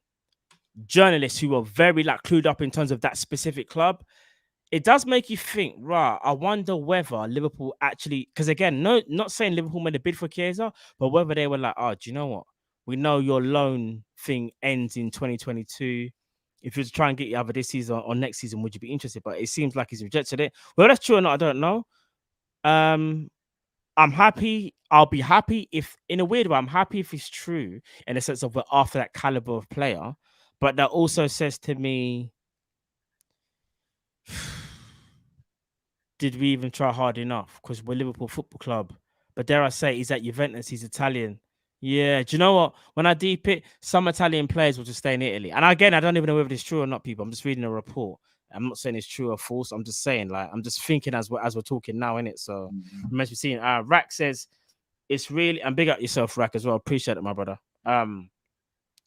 journalists who are very like clued up in terms of that specific club, it does make you think, right? I wonder whether Liverpool actually, because again, no, not saying Liverpool made a bid for Chiesa, but whether they were like, oh, do you know what? We know your loan thing ends in 2022. If you was to try and get you either this season or next season, would you be interested? But it seems like he's rejected it. Well, that's true or not, I don't know. I'm happy. I'll be happy if, in a weird way, I'm happy if it's true in the sense of we're after that caliber of player. But that also says to me, did we even try hard enough? Because we're Liverpool Football Club. But dare I say, he's at Juventus, he's Italian. Yeah, do you know what? When I deep it, some Italian players will just stay in Italy. And again, I don't even know whether it's true or not, people. I'm just reading a report. I'm not saying it's true or false. I'm just saying, like, I'm just thinking as we're talking now, innit? So you must be seeing. Rack says it's really, and big up yourself, Rack, as well. Appreciate it, my brother.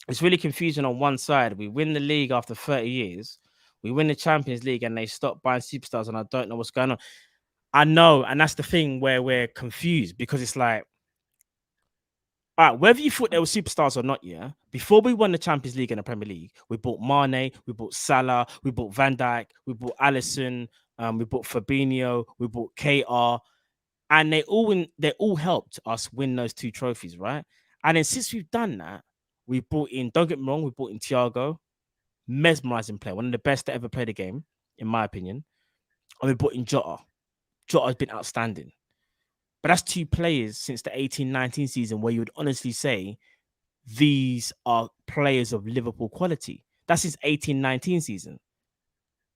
It's really confusing on one side. We win the league after 30 years. We win the Champions League and they stop buying superstars, and I don't know what's going on. I know, and that's the thing where we're confused because it's like, all right, whether you thought they were superstars or not, yeah, before we won the Champions League and the Premier League, we bought Mane, we bought Salah, we bought Van Dijk, we bought Alisson, we bought Fabinho, we bought KR, and they all helped us win those 2 trophies, right? And then since we've done that, we brought in, don't get me wrong, we brought in Thiago, mesmerizing player, one of the best to ever play the game, in my opinion. And we brought in Jota. Jota has been outstanding. But that's 2 players since the 18-19 season where you would honestly say these are players of Liverpool quality. That's his 18-19 season.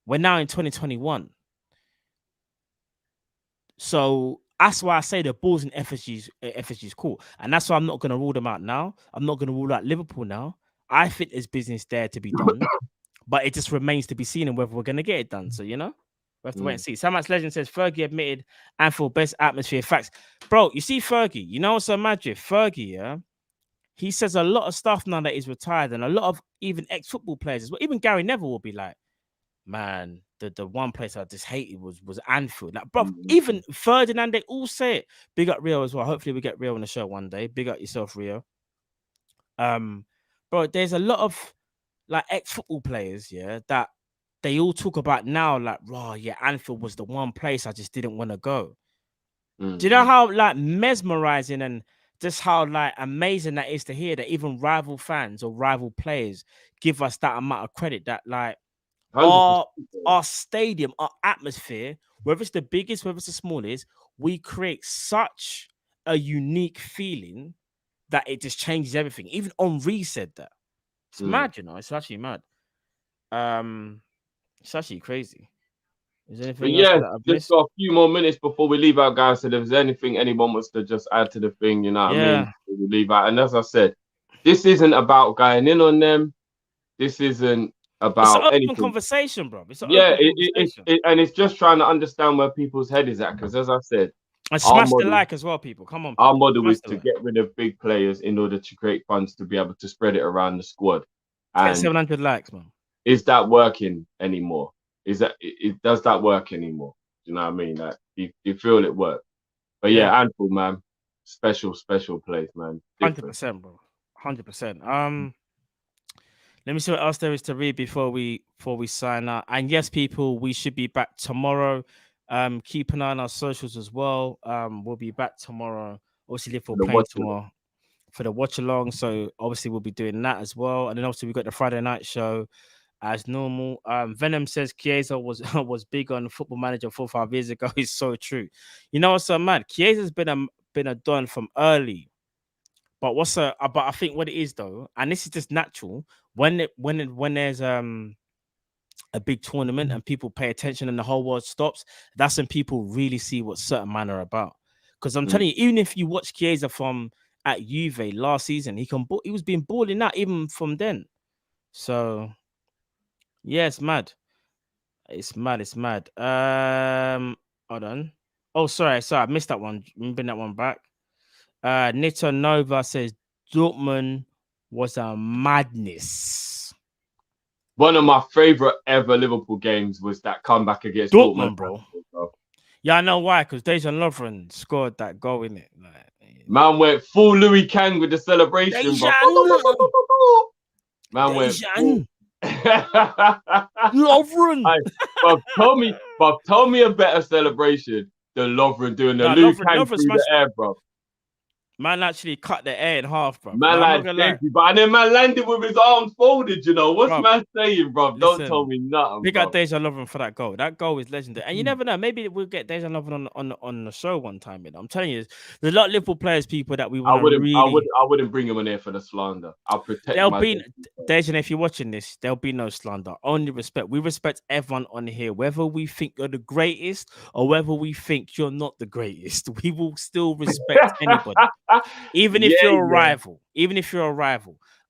We're now in 2021. So that's why I say the balls in FSG's cool. And that's why I'm not going to rule them out now. I'm not going to rule out Liverpool now. I think there's business there to be done. But it just remains to be seen and whether we're going to get it done. So, you know, we have to wait and see. Samax Legend says Fergie admitted Anfield best atmosphere. Facts. Bro, you see Fergie, you know what's so magic? Fergie, yeah, he says a lot of stuff now that he's retired, and a lot of even ex-football players as well. Even Gary Neville will be like, man, the one place I just hated was Anfield. Like, bro, even Ferdinand, they all say it. Big up Rio as well. Hopefully we get Rio on the show one day. Big up yourself, Rio. Bro, there's a lot of like ex-football players, yeah, that they all talk about now, like, oh yeah, Anfield was the one place I just didn't want to go. Do you know how like mesmerizing and just how like amazing that is to hear that even rival fans or rival players give us that amount of credit that like our stadium, our atmosphere, whether it's the biggest, whether it's the smallest, we create such a unique feeling that it just changes everything. Even Henri said that. It's mad, you know. It's actually mad. It's actually crazy. Is there anything else that I've missed? Just got a few more minutes before we leave out, guys. So if there's anything anyone wants to just add to the thing, you know what I mean? We leave out. And as I said, this isn't about going in on them. This isn't about it's an open conversation, bro. It's and it's just trying to understand where people's head is at. Because as I said, and smash the like as well, people. Come on. People. Our model is to get rid of big players in order to create funds to be able to spread it around the squad. And 700 likes, man. Is that working anymore? Does that work anymore? Do you know what I mean? Like, you feel it work? But yeah, Anfield, man, special place, man. 100%, bro. 100%. Let me see what else there is to read before we sign out. And yes, people, we should be back tomorrow. Keep an eye on our socials as well. We'll be back tomorrow. Obviously, Liverpool playing tomorrow for the watch along. So obviously, we'll be doing that as well. And then obviously, we've got the Friday night show as normal. Venom says Chiesa was big on Football Manager 4 or 5 years ago. It's so true. You know what's so mad? Chiesa's been a don from early. But but I think what it is though, and this is just natural, when there's a big tournament and people pay attention and the whole world stops, that's when people really see what certain men are about. Because I'm telling you, even if you watch Chiesa from at Juve last season. He was being balling out even from then. So yeah, it's mad. It's mad. Hold on. Oh, sorry, I missed that one. Bring that one back. Nito Nova says Dortmund was a madness. One of my favorite ever Liverpool games was that comeback against Dortmund, bro. Yeah, I know why, because Dejan Lovren scored that goal in it. Man went full Louis Kang with the celebration, bro. Man went full. Lovren. Tell me a better celebration than Lovren doing the Louis Kang through the air, bro. Man actually cut the air in half, bro. Man, like, and then man landed with his arms folded, you know. What's man saying, bro? Don't tell me nothing. Big up Dejan Lovren for that goal. That goal is legendary. And you never know. Maybe we'll get Dejan Lovren on the show one time. You know, I'm telling you, there's a lot of Liverpool players, people that we want to really. I wouldn't bring him in here for the slander. I'll protect. Dejan, if you're watching this, there'll be no slander. Only respect. We respect everyone on here, whether we think you're the greatest or whether we think you're not the greatest. We will still respect anybody. Even if you're a rival,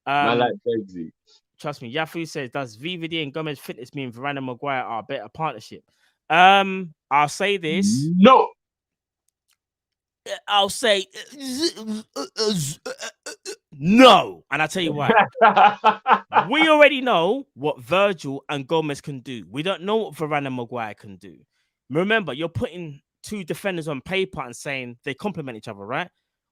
I like Daisy. Trust me, Yafu says, does VVD and Gomez fitness mean Varane and Maguire are a better partnership? I'll say this. No. I'll say no. And I'll tell you why. We already know what Virgil and Gomez can do. We don't know what Varane and Maguire can do. Remember, you're putting two defenders on paper and saying they complement each other, right?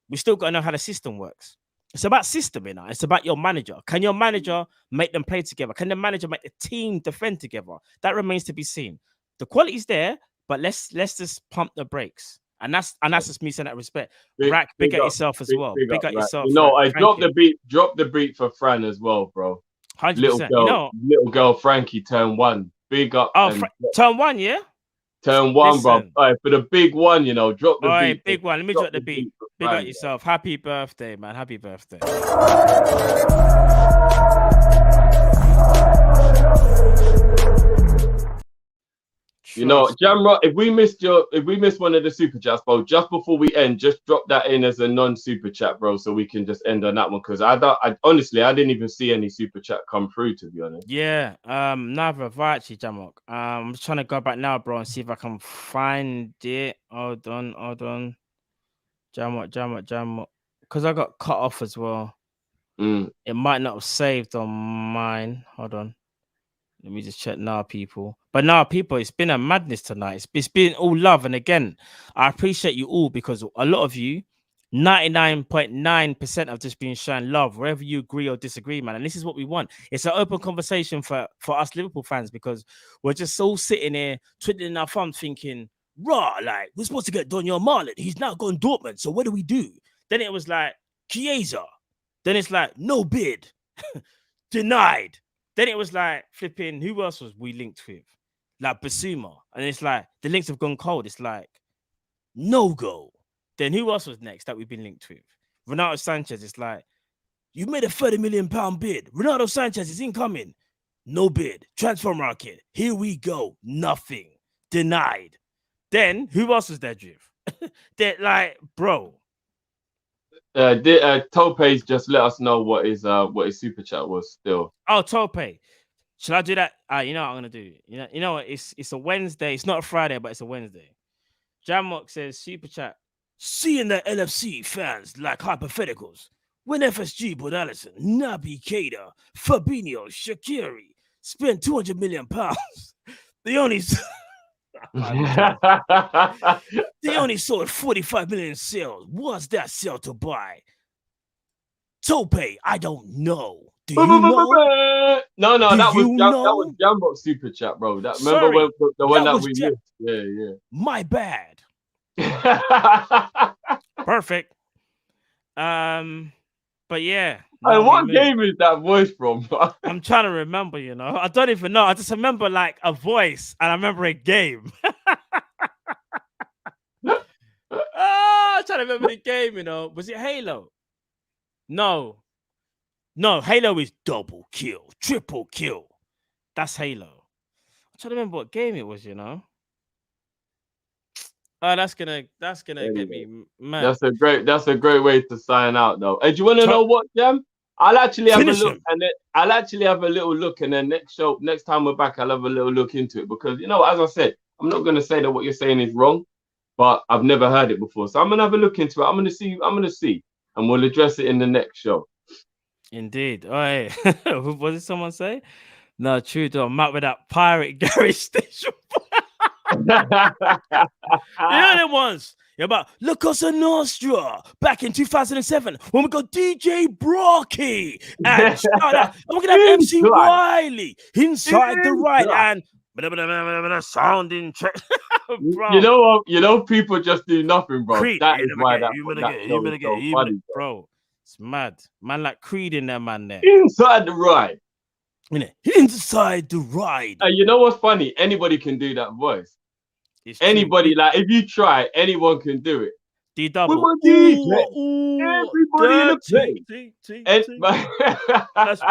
We still got to know how the system works. It's about system, you know. It's about your manager. Can your manager make them play together? Can the manager make the team defend together? That remains to be seen. The quality's there, but let's just pump the brakes. And that's just me saying that respect. Rack, big at yourself as well. Big at yourself. No, I dropped the beat for Fran as well, bro. 100%. Little girl Frankie turn 1. Big up. Oh, turn 1, yeah. Turn 1, bro. All right, for the big one, you know, drop the beat. All right, big one. Let me drop the beat. Big up yourself. Happy birthday, man. Happy birthday. You know, Jamrock, if we missed one of the super chats, bro, just before we end, just drop that in as a non-super chat, bro, so we can just end on that one. Because I honestly didn't even see any super chat come through, to be honest. Yeah, neither have I actually, Jamrock. I'm just trying to go back now, bro, and see if I can find it. Hold on. Jamrock. Because I got cut off as well. It might not have saved on mine. Hold on. Let me just check now, people. But now, people, it's been a madness tonight. It's been all love. And again, I appreciate you all because a lot of you, 99.9% have just been showing love, wherever you agree or disagree, man. And this is what we want. It's an open conversation for us Liverpool fans because we're just all sitting here twiddling our thumbs thinking, raw, like, we're supposed to get Daniel Marlon. He's now gone Dortmund. So what do we do? Then it was like, Chiesa. Then it's like, no bid. Denied. Then it was like flipping, who else was we linked with? Like Basuma. And it's like, the links have gone cold. It's like, no go. Then who else was next that we've been linked with? Renato Sanchez. It's like, you made a £30 million bid. Renato Sanchez is incoming. No bid. Transfer market. Here we go. Nothing. Denied. Then who else was there, Driv? They're like, bro. Tope's just let us know what his super chat was still. Oh, Tope. Should I do that? You know what I'm gonna do. You know what? It's a Wednesday. It's not a Friday, but it's a Wednesday. Jamrock says super chat. Seeing the LFC fans like hypotheticals. When FSG bought Alisson, Naby Keita, Fabinho, Shaqiri spent £200 million. They only sold 45 million sales. What's that sell to buy? Tope, I don't know. Do you know? No, that was Jamrock's super chat, bro. Remember the one that we missed? Yeah. My bad. Perfect. But yeah. What game is that voice from? I'm trying to remember, you know. I don't even know. I just remember like a voice and I remember a game. I'm trying to remember the game, you know. Was it Halo? No, Halo is double kill, triple kill. That's Halo. I'm trying to remember what game it was, you know. Oh, that's gonna Anyway, get me mad. That's a great way to sign out though. And do you want to know what, Jam? I'll actually have a Finish look, him. and then I'll actually have a little look, and then next time we're back, I'll have a little look into it because as I said, I'm not gonna say that what you're saying is wrong, but I've never heard it before, so I'm gonna have a look into it. I'm gonna see, and we'll address it in the next show. Indeed. Oh, hey. What did someone say? No, true though. I'm out with that pirate garage station. You know them ones? Yeah, about La Cosa Nostra back in 2007 when we got DJ Brocky and shout out. And we're gonna have MC Wiley inside the ride and sounding check. Bro. You know, people just do nothing, bro. Creed, That is why that show is so funny, bro. It's mad. Man like Creed in there, man there. Inside the ride. Inside the ride. You know what's funny? Anybody can do that voice. It's anybody, true. like if you try, anyone can do it. D-double. Everybody in the place. That's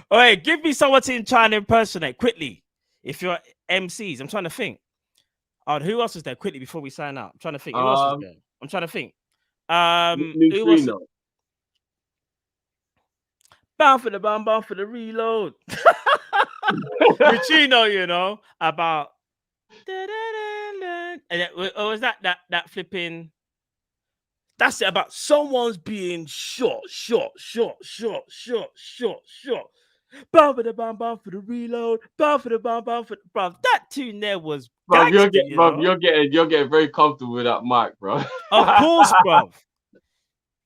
all right, give me someone to try and impersonate quickly. If you're MCs, I'm trying to think. Oh, who else is there? Quickly before we sign out. I'm trying to think. Who else is there? I'm trying to think. Who was it? Bound for the reload. Richino, you know, about and was that flipping? That's it, about someone's being shot. Bound for the reload. Bound for the bro. That tune there was. Bro, you're getting very comfortable with that mic, bro. Of course, bro.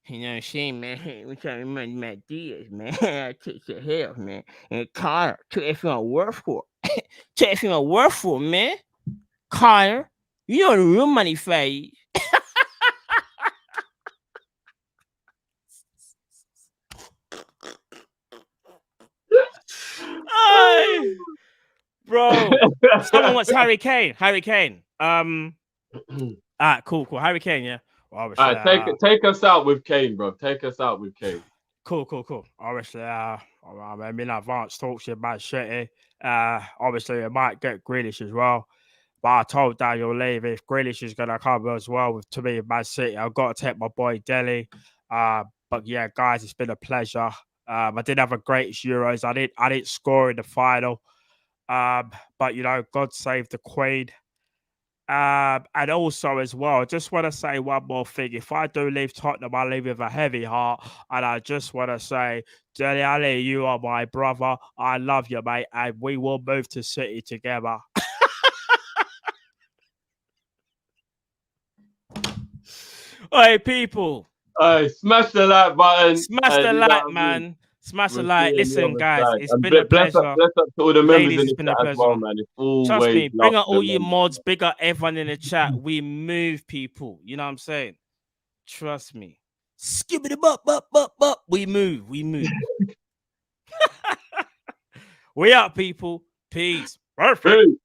You know what I'm saying, man? We trying to run my ideas, man. I took your help, man. And Connor, took everything I work for. Took everything I work for, man. Connor, you know the real money phase. Bro, someone wants Harry Kane. All right, cool. Harry Kane, yeah. All right, take us out with Kane, bro. Take us out with Kane. Cool. Obviously, I mean, advanced talks about City. Obviously, it might get Grealish as well. But I told Daniel Levy if Grealish is gonna come as well to me Man City, I've got to take my boy Dele. But yeah, guys, it's been a pleasure. I did have a great Euros. I didn't score in the final. But you know, God save the Queen. And also as well, I just want to say one more thing. If I do leave Tottenham, I leave with a heavy heart. And I just want to say, Dele Alli, you are my brother. I love you, mate. And we will move to City together. Hey, people. Smash the like button. Smash the like, man. Smash the like. Listen, guys, it's been a pleasure. Bless up to all the members Ladies, in it's been a the chat as pleasure. well, man. It's always trust me, bring out all your members. mods, big up everyone in the chat. We move people. You know what I'm saying? Trust me. Skip it up. We move. We out, people. Peace. Perfect. Peace.